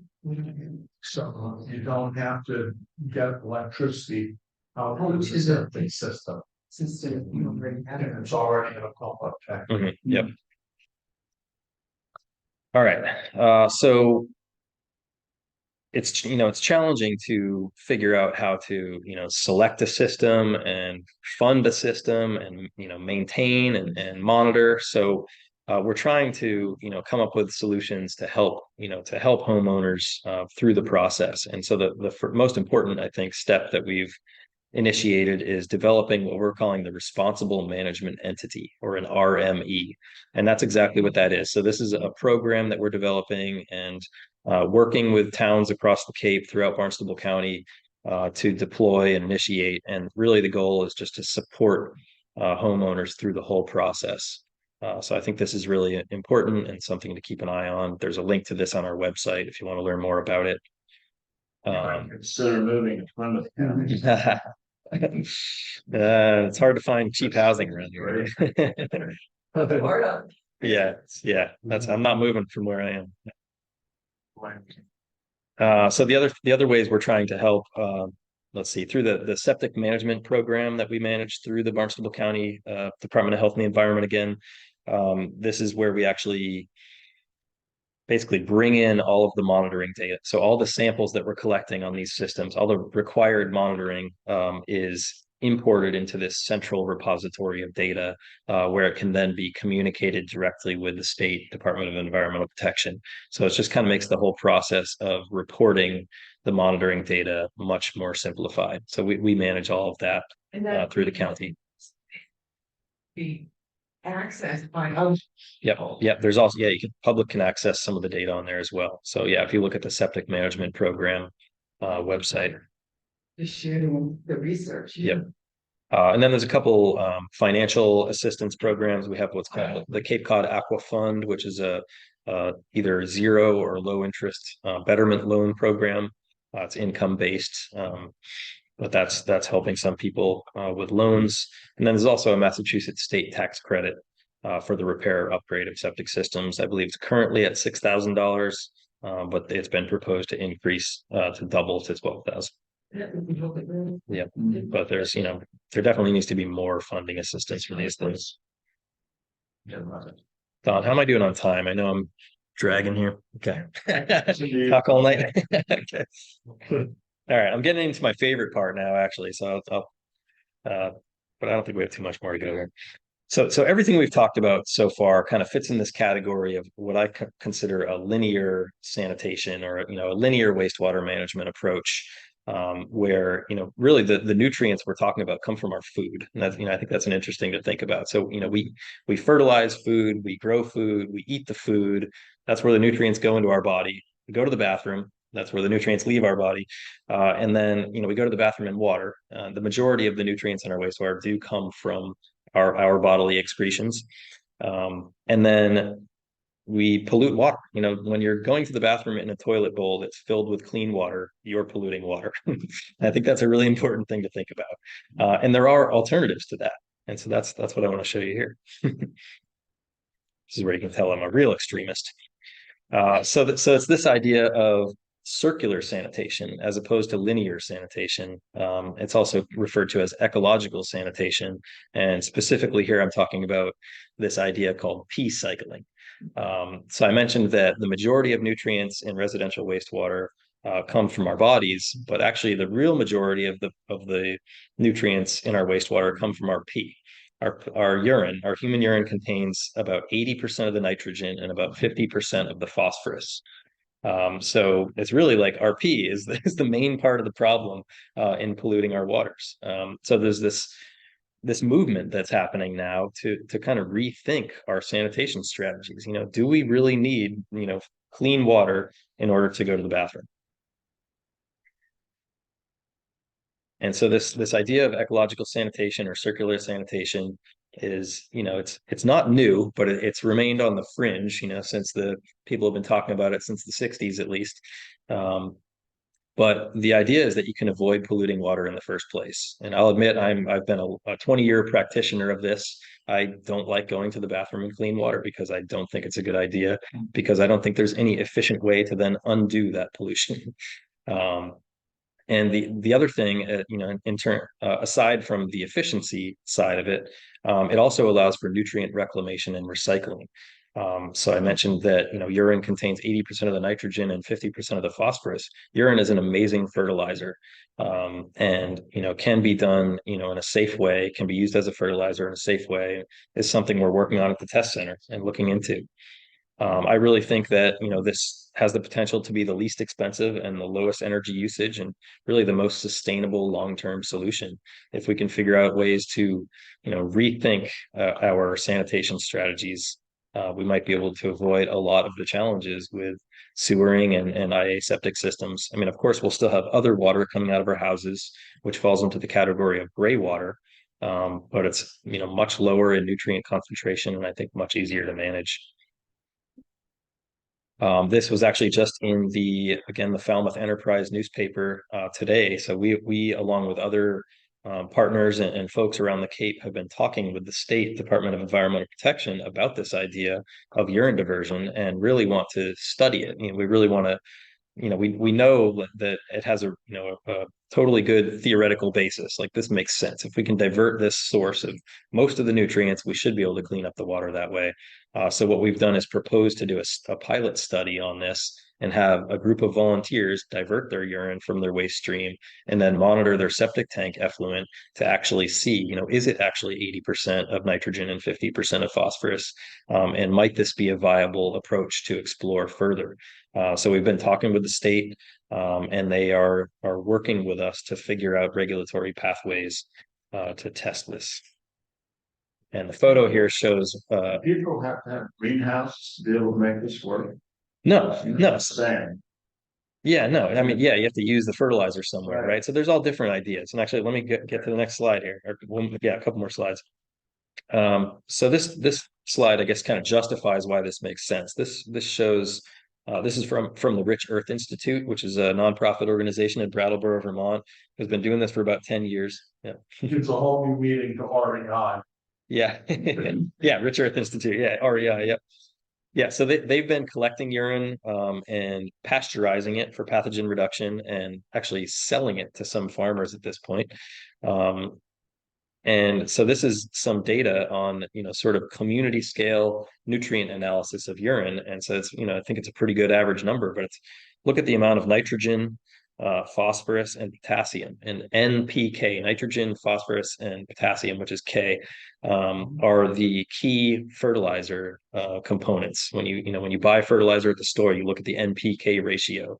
So you don't have to get electricity out Oh, of the to the- septic system. System, you already have it. And it's already in a pump up tank. Yep. All right. So it's challenging to figure out how to select a system and fund a system and maintain and monitor. So we're trying to come up with solutions to help homeowners through the process. And so the most important, I think, step that we've initiated is developing what we're calling the responsible management entity, or an RME. And that's exactly what that is. So this is a program that we're developing and working with towns across the Cape throughout Barnstable County to deploy and initiate. And really the goal is just to support homeowners through the whole process. So I think this is really important and something to keep an eye on. There's a link to this on our website if you want to learn more about it. Consider moving to Plymouth County. It's hard to find cheap housing around here. Yeah. I'm not moving from where I am. So the other ways we're trying to help, let's see, through the septic management program that we manage through the Barnstable County Department of Health and the Environment. Again, this is where we actually basically bring in all of the monitoring data. So all the samples that we're collecting on these systems, all the required monitoring is imported into this central repository of data where it can then be communicated directly with the State Department of Environmental Protection. So it just kind of makes the whole process of reporting the monitoring data much more simplified. So we manage all of that through the county. Be accessed by us. Yep. There's also, public can access some of the data on there as well. So if you look at the septic management program website. To share the research. Yep. And then there's a couple financial assistance programs. We have what's called the Cape Cod Aqua Fund, which is a either zero or low interest betterment loan program. It's income based, but that's helping some people with loans. And then there's also a Massachusetts state tax credit for the repair or upgrade of septic systems. I believe it's currently at $6,000, but it's been proposed to increase to double to $12,000. Yeah, but there's there definitely needs to be more funding assistance for these things. Don, how am I doing on time? I know I'm dragging here. Okay. Talk all night. Okay. All right, I'm getting into my favorite part now, actually. So but I don't think we have too much more to go here. So everything we've talked about so far kind of fits in this category of what I consider a linear sanitation, or a linear wastewater management approach, where really the nutrients we're talking about come from our food, and that's I think that's an interesting to think about. So we fertilize food, we grow food, we eat the food. That's where the nutrients go into our body. We go to the bathroom. That's where the nutrients leave our body. And then, we go to the bathroom and water. The majority of the nutrients in our wastewater do come from our bodily excretions. And then we pollute water. When you're going to the bathroom in a toilet bowl that's filled with clean water, you're polluting water. I think that's a really important thing to think about. And there are alternatives to that. And so that's what I want to show you here. This is where you can tell I'm a real extremist. So it's this idea of circular sanitation as opposed to linear sanitation. It's also referred to as ecological sanitation. And specifically here, I'm talking about this idea called P cycling. So I mentioned that the majority of nutrients in residential wastewater come from our bodies, but actually the real majority of the nutrients in our wastewater come from our pee. Our urine, our human urine contains about 80% of the nitrogen and about 50% of the phosphorus. So it's really like our pee is the main part of the problem in polluting our waters. So there's this movement that's happening now to kind of rethink our sanitation strategies. Do we really need, clean water in order to go to the bathroom? And so this idea of ecological sanitation or circular sanitation is, it's not new, but it's remained on the fringe, since the people have been talking about it since the 60s at least. But the idea is that you can avoid polluting water in the first place. And I'll admit I've been a 20-year practitioner of this. I don't like going to the bathroom in clean water because I don't think it's a good idea, because I don't think there's any efficient way to then undo that pollution. And the other thing, in turn, aside from the efficiency side of it, it also allows for nutrient reclamation and recycling. So I mentioned that urine contains 80% of the nitrogen and 50% of the phosphorus. Urine is an amazing fertilizer, and can be done in a safe way. Can be used as a fertilizer in a safe way. Is something we're working on at the test center and looking into. I really think that this has the potential to be the least expensive and the lowest energy usage, and really the most sustainable long-term solution. If we can figure out ways to rethink our sanitation strategies, we might be able to avoid a lot of the challenges with sewering and IA septic systems. I mean, of course, we'll still have other water coming out of our houses, which falls into the category of gray water, but it's much lower in nutrient concentration, and I think much easier to manage. This was actually just in the Falmouth Enterprise newspaper today. So we along with other partners and folks around the Cape have been talking with the State Department of Environmental Protection about this idea of urine diversion and really want to study it. We really want to, we know that it has a totally good theoretical basis. Like, this makes sense. If we can divert this source of most of the nutrients, we should be able to clean up the water that way. So what we've done is propose to do a pilot study on this and have a group of volunteers divert their urine from their waste stream and then monitor their septic tank effluent to actually see, is it actually 80% of nitrogen and 50% of phosphorus? And might this be a viable approach to explore further? So we've been talking with the state, and they are working with us to figure out regulatory pathways to test this. And the photo here shows People have to have greenhouses to be able to make this work. no. Sand. Yeah, no. I mean, yeah, you have to use the fertilizer somewhere, right? So there's all different ideas. And actually, let me get to the next slide here. Or, a couple more slides. So this slide, I guess, kind of justifies why this makes sense. This shows. This is from the Rich Earth Institute, which is a nonprofit organization in Brattleboro, Vermont. Has been doing this for about 10 years. Yeah. It's a whole new meeting to REI. Yeah. Yeah. Rich Earth Institute. Yeah. REI. Yep. Yeah. So they've been collecting urine and pasteurizing it for pathogen reduction and actually selling it to some farmers at this point. And so this is some data on, sort of community scale nutrient analysis of urine. And so it's, I think it's a pretty good average number, but look at the amount of nitrogen, phosphorus, and potassium, and NPK, nitrogen, phosphorus, and potassium, which is K, are the key fertilizer components. When you buy fertilizer at the store, you look at the NPK ratio.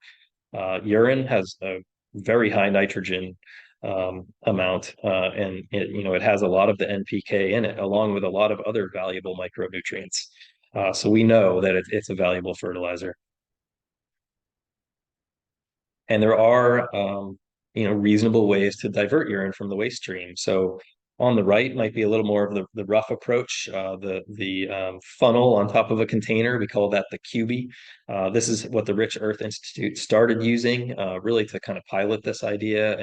Urine has a very high nitrogen amount, and it has a lot of the NPK in it, along with a lot of other valuable micronutrients. So we know that it's a valuable fertilizer. And there are, reasonable ways to divert urine from the waste stream. So on the right might be a little more of the rough approach, the funnel on top of a container. We call that the cubie. This is what the Rich Earth Institute started using, really to kind of pilot this idea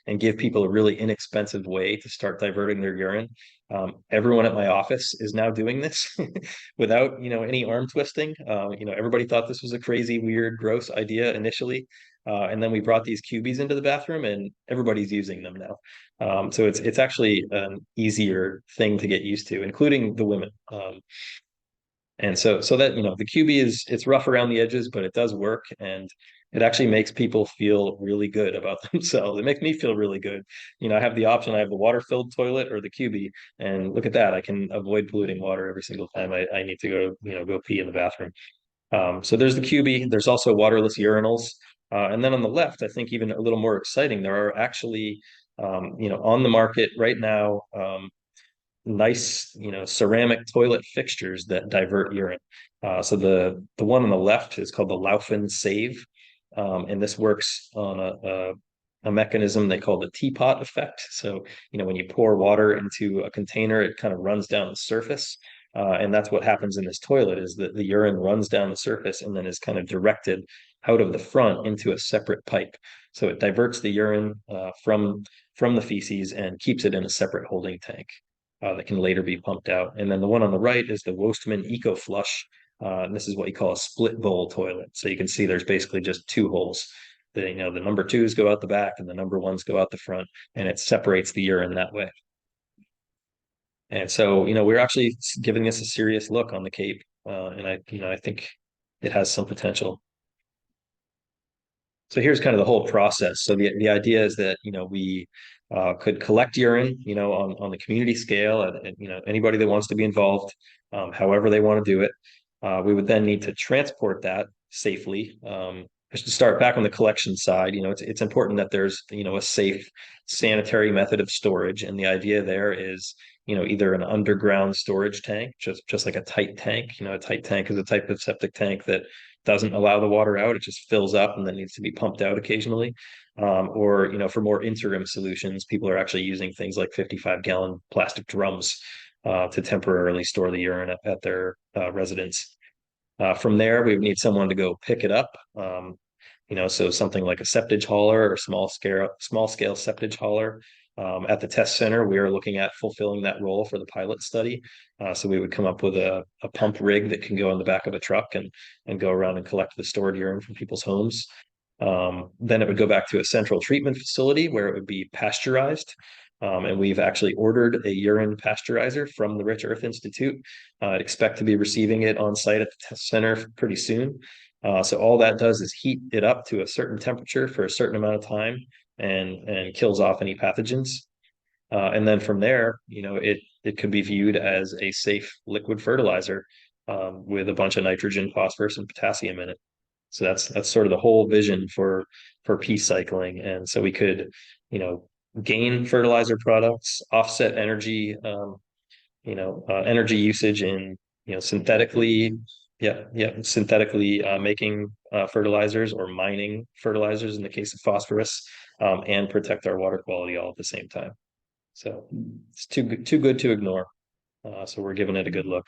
and give people a really inexpensive way to start diverting their urine. Everyone at my office is now doing this without any arm twisting. Everybody thought this was a crazy, weird, gross idea initially. And then we brought these cubies into the bathroom, and everybody's using them now. So it's actually an easier thing to get used to, including the women. And so that, the QB it's rough around the edges, but it does work, and it actually makes people feel really good about themselves. It makes me feel really good. I have the option. I have the water-filled toilet or the QB, and look at that. I can avoid polluting water every single time I need to go pee in the bathroom. So there's the QB. There's also waterless urinals. And then on the left, I think even a little more exciting, there are actually, on the market right now, nice, ceramic toilet fixtures that divert urine. So the one on the left is called the Laufen Save, and this works on a mechanism they call the teapot effect. So when you pour water into a container, it kind of runs down the surface, and that's what happens in this toilet is that the urine runs down the surface and then is kind of directed out of the front into a separate pipe. So it diverts the urine from the feces and keeps it in a separate holding tank that can later be pumped out. And then the one on the right is the Wostman Eco Flush. And this is what you call a split bowl toilet. So you can see there's basically just two holes. The number twos go out the back and the number ones go out the front, and it separates the urine that way. And so, we're actually giving this a serious look on the Cape, and I think it has some potential. So here's kind of the whole process. So the idea is that we could collect urine, on the community scale, and anybody that wants to be involved, however they want to do it. We would then need to transport that safely. Just to start back on the collection side, it's important that there's a safe sanitary method of storage, and the idea there is either an underground storage tank, just like a tight tank. A tight tank is a type of septic tank that doesn't allow the water out. It just fills up and then needs to be pumped out occasionally. Or for more interim solutions, people are actually using things like 55-gallon plastic drums to temporarily store the urine at their residence. From there, we would need someone to go pick it up. So something like a septage hauler or small scale septage hauler. At the test center, we are looking at fulfilling that role for the pilot study. So we would come up with a pump rig that can go in the back of a truck and go around and collect the stored urine from people's homes. Then it would go back to a central treatment facility where it would be pasteurized. And we've actually ordered a urine pasteurizer from the Rich Earth Institute. I'd expect to be receiving it on site at the test center pretty soon. So all that does is heat it up to a certain temperature for a certain amount of time and kills off any pathogens. And then from there, it could be viewed as a safe liquid fertilizer with a bunch of nitrogen, phosphorus, and potassium in it. So that's sort of the whole vision for pea cycling. And so we could, gain fertilizer products, offset energy, energy usage in, synthetically making fertilizers or mining fertilizers in the case of phosphorus, and protect our water quality all at the same time. So it's too good to ignore. So we're giving it a good look.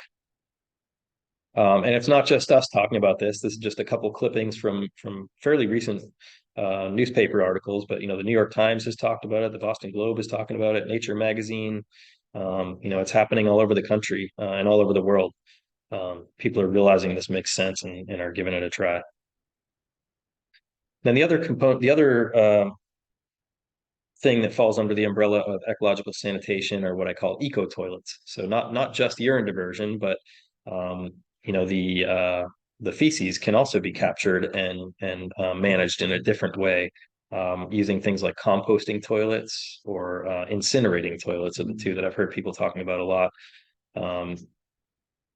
And it's not just us talking about this. This is just a couple clippings from fairly recent newspaper articles. But the New York Times has talked about it. The Boston Globe is talking about it. Nature magazine. It's happening all over the country and all over the world. People are realizing this makes sense and are giving it a try. Then the other thing that falls under the umbrella of ecological sanitation are what I call eco toilets. So not just urine diversion, but the feces can also be captured and managed in a different way, using things like composting toilets or incinerating toilets are the two that I've heard people talking about a lot.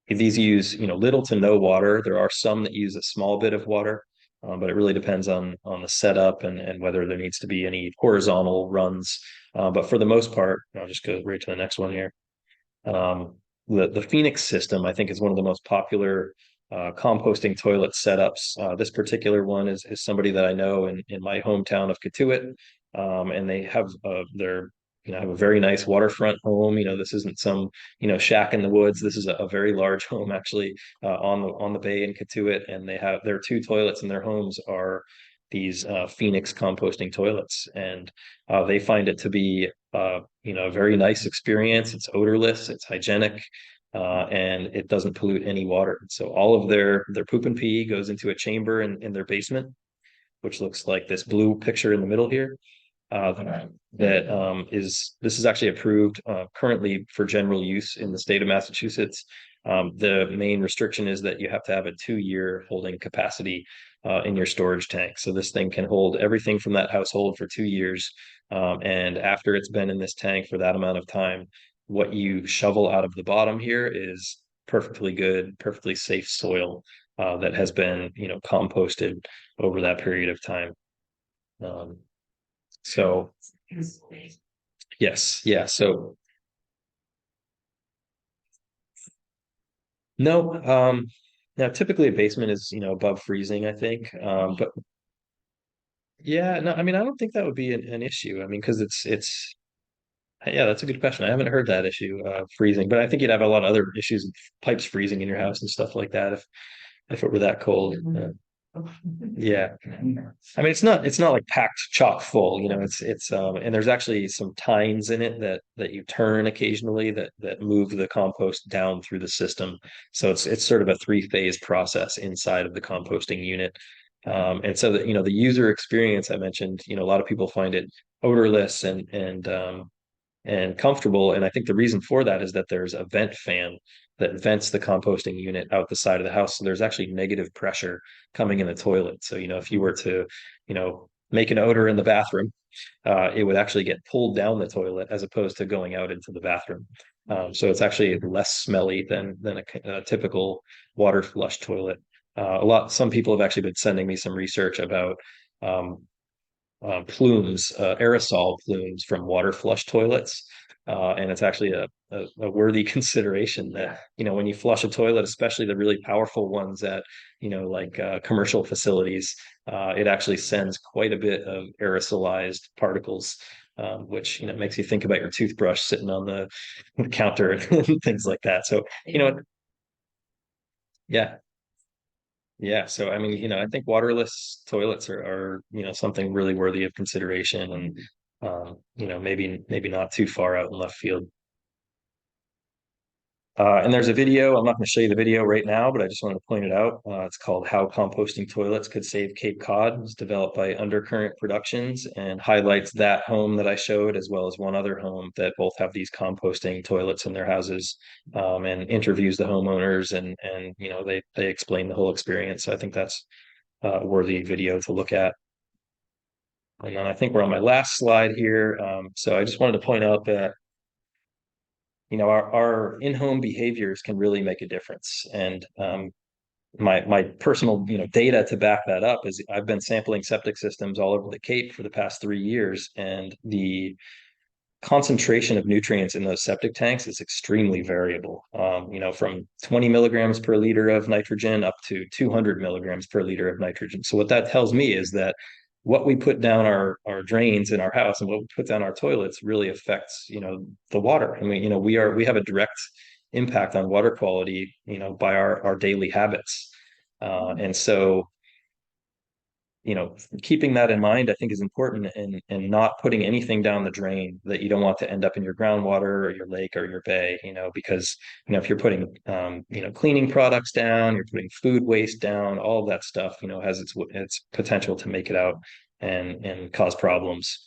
These use little to no water. There are some that use a small bit of water, but it really depends on the setup and whether there needs to be any horizontal runs. But for the most part, I'll just go right to the next one here. The Phoenix system, I think, is one of the most popular composting toilet setups. This particular one is somebody that I know in my hometown of Katuitt, and they have have a very nice waterfront home. This isn't some shack in the woods. This is a very large home actually on the bay in Katuitt, and they have their two toilets in their homes are these Phoenix composting toilets, and they find it to be a very nice experience. It's odorless, it's hygienic, and it doesn't pollute any water. So all of their poop and pee goes into a chamber in their basement. which looks like this blue picture in the middle here. This is actually approved currently for general use in the state of Massachusetts. The main restriction is that you have to have a 2-year holding capacity in your storage tank. So this thing can hold everything from that household for 2 years. And after it's been in this tank for that amount of time, what you shovel out of the bottom here is perfectly good, perfectly safe soil that has been, composted over that period of time. So yes, yeah. So no, now typically a basement is, above freezing, I think. But yeah, no, I mean, I don't think that would be an issue. I mean, because it's yeah, that's a good question. I haven't heard that issue, freezing, but I think you'd have a lot of other issues, of pipes freezing in your house and stuff like that if it were that cold. Yeah. I mean, it's not like packed chock full, it's and there's actually some tines in it that you turn occasionally that move the compost down through the system. So it's sort of a 3-phase process inside of the composting unit. And so that, the user experience I mentioned, a lot of people find it odorless and comfortable. And I think the reason for that is that there's a vent fan that vents the composting unit out the side of the house. So there's actually negative pressure coming in the toilet. So, if you were to, make an odor in the bathroom, it would actually get pulled down the toilet as opposed to going out into the bathroom. So it's actually less smelly than a typical water flush toilet. Some people have actually been sending me some research about plumes, aerosol plumes from water flush toilets. And it's actually a worthy consideration that, when you flush a toilet, especially the really powerful ones at, like commercial facilities, it actually sends quite a bit of aerosolized particles, which, makes you think about your toothbrush sitting on the counter and things like that. So, yeah. Yeah, so I mean, I think waterless toilets are something really worthy of consideration, and maybe not too far out in left field. And there's a video. I'm not going to show you the video right now, but I just wanted to point it out. It's called "How Composting Toilets Could Save Cape Cod." It's developed by Undercurrent Productions and highlights that home that I showed, as well as one other home that both have these composting toilets in their houses, and interviews the homeowners, and they explain the whole experience. So I think that's a worthy video to look at. And then I think we're on my last slide here. So I just wanted to point out that our in-home behaviors can really make a difference. And my personal data to back that up is I've been sampling septic systems all over the Cape for the past 3 years, and the concentration of nutrients in those septic tanks is extremely variable. From 20 milligrams per liter of nitrogen up to 200 milligrams per liter of nitrogen. So what that tells me is that what we put down our drains in our house and what we put down our toilets really affects, the water. I mean, we have a direct impact on water quality, by our daily habits. And so, keeping that in mind, I think is important, and not putting anything down the drain that you don't want to end up in your groundwater or your lake or your bay, because, if you're putting, cleaning products down, you're putting food waste down, all of that stuff, has its potential to make it out and cause problems.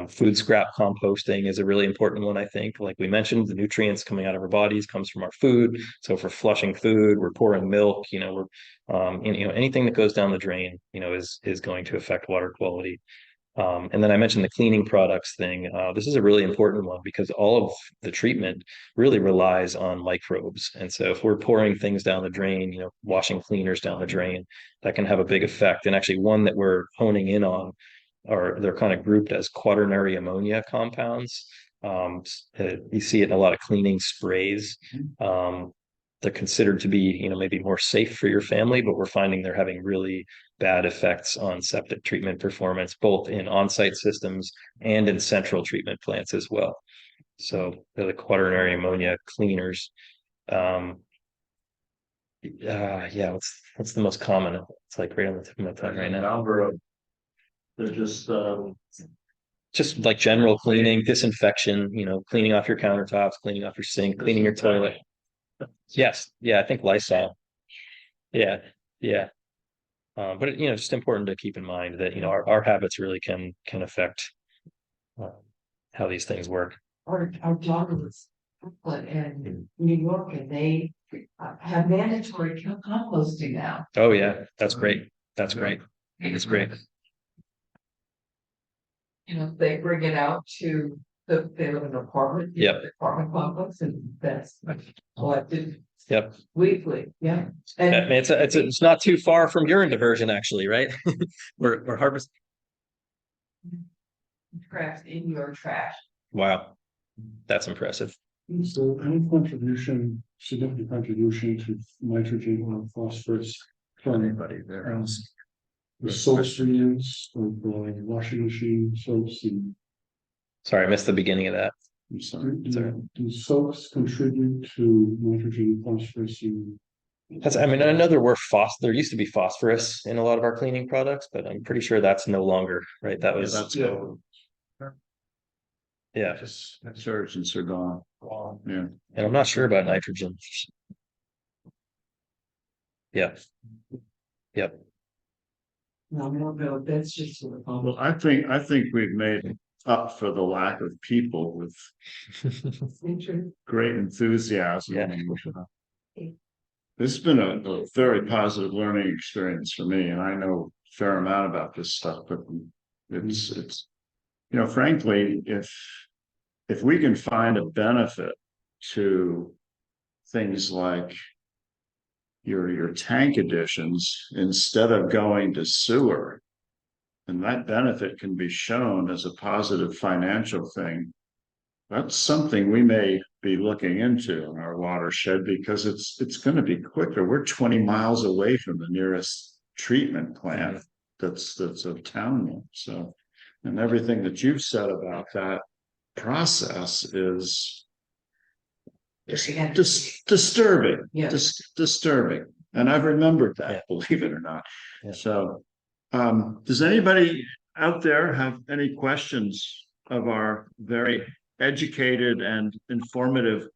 Food scrap composting is a really important one, I think. Like we mentioned, the nutrients coming out of our bodies comes from our food. So if we're flushing food, we're pouring milk, anything that goes down the drain, is going to affect water quality. And then I mentioned the cleaning products thing. This is a really important one because all of the treatment really relies on microbes. And so if we're pouring things down the drain, washing cleaners down the drain, that can have a big effect. And actually one that we're honing in on, or they're kind of grouped as quaternary ammonia compounds. You see it in a lot of cleaning sprays. They're considered to be, maybe more safe for your family, but we're finding they're having really bad effects on septic treatment performance, both in on-site systems and in central treatment plants as well. So the quaternary ammonia cleaners. Yeah, what's the most common? It's like right on the tip of my tongue right now. They're just like general cleaning, disinfection, cleaning off your countertops, cleaning off your sink, cleaning your toilet. Yes. Yeah, I think Lysol. Yeah. Yeah. But just important to keep in mind that our habits really can affect how these things work. Our daughter was in New York, and they have mandatory composting now. Oh yeah, that's great. That's great. It's great. They bring it out to they live in an apartment. Yep. Apartment complex, and that's collected. Yep. Weekly, yeah. I And mean, it's not too far from urine diversion, actually, right? we're harvesting. trash in your trash. Wow, that's impressive. So any contribution, significant contribution to nitrogen or phosphorus from Anybody there? the soaps we use, or the washing machine soaps and. Sorry, I missed the beginning of that. I'm sorry, Sorry. do soaps contribute to nitrogen, phosphorus and? I mean, I know there used to be phosphorus in a lot of our cleaning products, but I'm pretty sure that's no longer, right? That was, yeah. Detergents are gone. Yeah. And I'm not sure about nitrogen. Yeah. Yep. No, we don't know. That's just sort of. Well, I think we've made up for the lack of people with great enthusiasm. Yeah. This has been a very positive learning experience for me, and I know a fair amount about this stuff, but it's frankly, if we can find a benefit to things like your tank additions instead of going to sewer, and that benefit can be shown as a positive financial thing, that's something we may be looking into in our watershed, because it's going to be quicker. We're 20 miles away from the nearest treatment plant that's a town one. So, and everything that you've said about that process is disturbing. Yeah. Disturbing. And I've remembered that, believe it or not. Yeah. So does anybody out there have any questions of our very educated and informative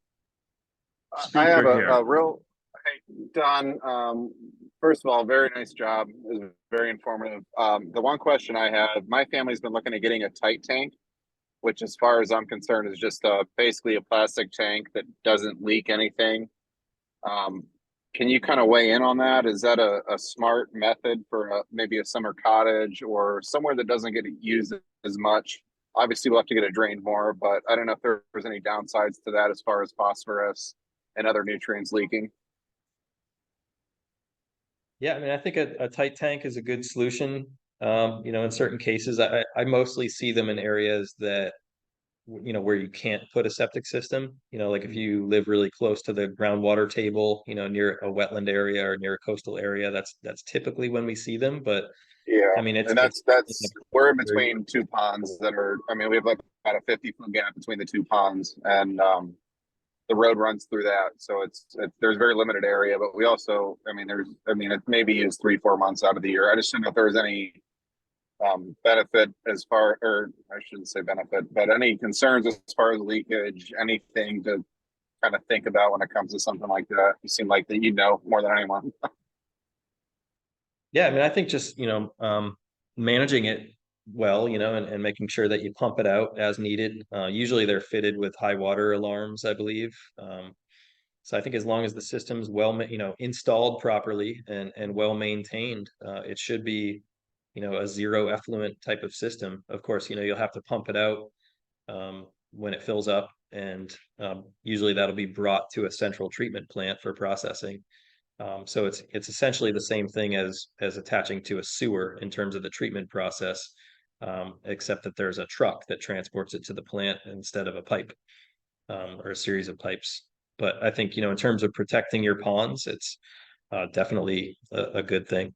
I have speaker here? a real, hey, Don, first of all, very nice job. It was very informative. The one question I have, my family's been looking at getting a tight tank, which as far as I'm concerned is just basically a plastic tank that doesn't leak anything. Can you kind of weigh in on that? Is that a smart method for maybe a summer cottage or somewhere that doesn't get used as much? Obviously, we'll have to get it drained more, but I don't know if there's any downsides to that as far as phosphorus and other nutrients leaking. Yeah, I mean, I think a tight tank is a good solution. In certain cases, I mostly see them in areas that, where you can't put a septic system, like if you live really close to the groundwater table, near a wetland area or near a coastal area, that's typically when we see them. But yeah, I mean, and that's we're in between two ponds that are, I mean, we have like about a 50-foot gap between the two ponds, and the road runs through that, so there's very limited area. But we also, it may be used 3-4 months out of the year. I just don't know if there's any benefit as far, or I shouldn't say benefit, but any concerns as far as leakage, anything to kind of think about when it comes to something like that. You seem like that more than anyone. Yeah, I mean, I think just managing it well, and making sure that you pump it out as needed. Usually they're fitted with high water alarms, I believe. So I think as long as the system's well, installed properly and well maintained, it should be, a zero effluent type of system. Of course, you'll have to pump it out when it fills up, and usually that'll be brought to a central treatment plant for processing. So it's essentially the same thing as attaching to a sewer in terms of the treatment process, except that there's a truck that transports it to the plant instead of a pipe or a series of pipes. But I think, in terms of protecting your ponds, it's definitely a good thing.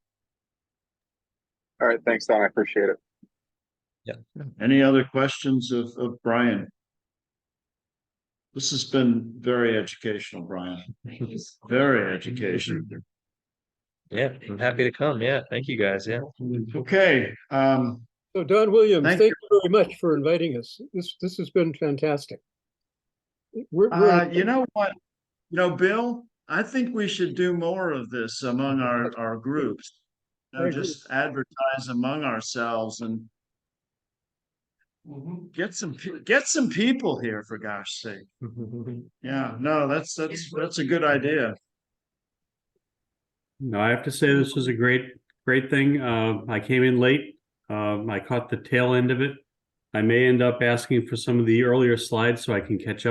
All right, thanks, Don. I appreciate it. Yeah. Any other questions of Bryan? This has been very educational, Bryan. Very educational. Yeah, I'm happy to come. Yeah, thank you guys. Yeah. Okay. So Don Williams, Thank thank you very much for inviting us. This has been fantastic. You know what? Bill, I think we should do more of this among our groups. I agree. just advertise among ourselves and get some people here, for gosh sake. Yeah, no, that's a good idea. No, I have to say this was a great thing. I came in late. I caught the tail end of it. I may end up asking for some of the earlier slides so I can catch up.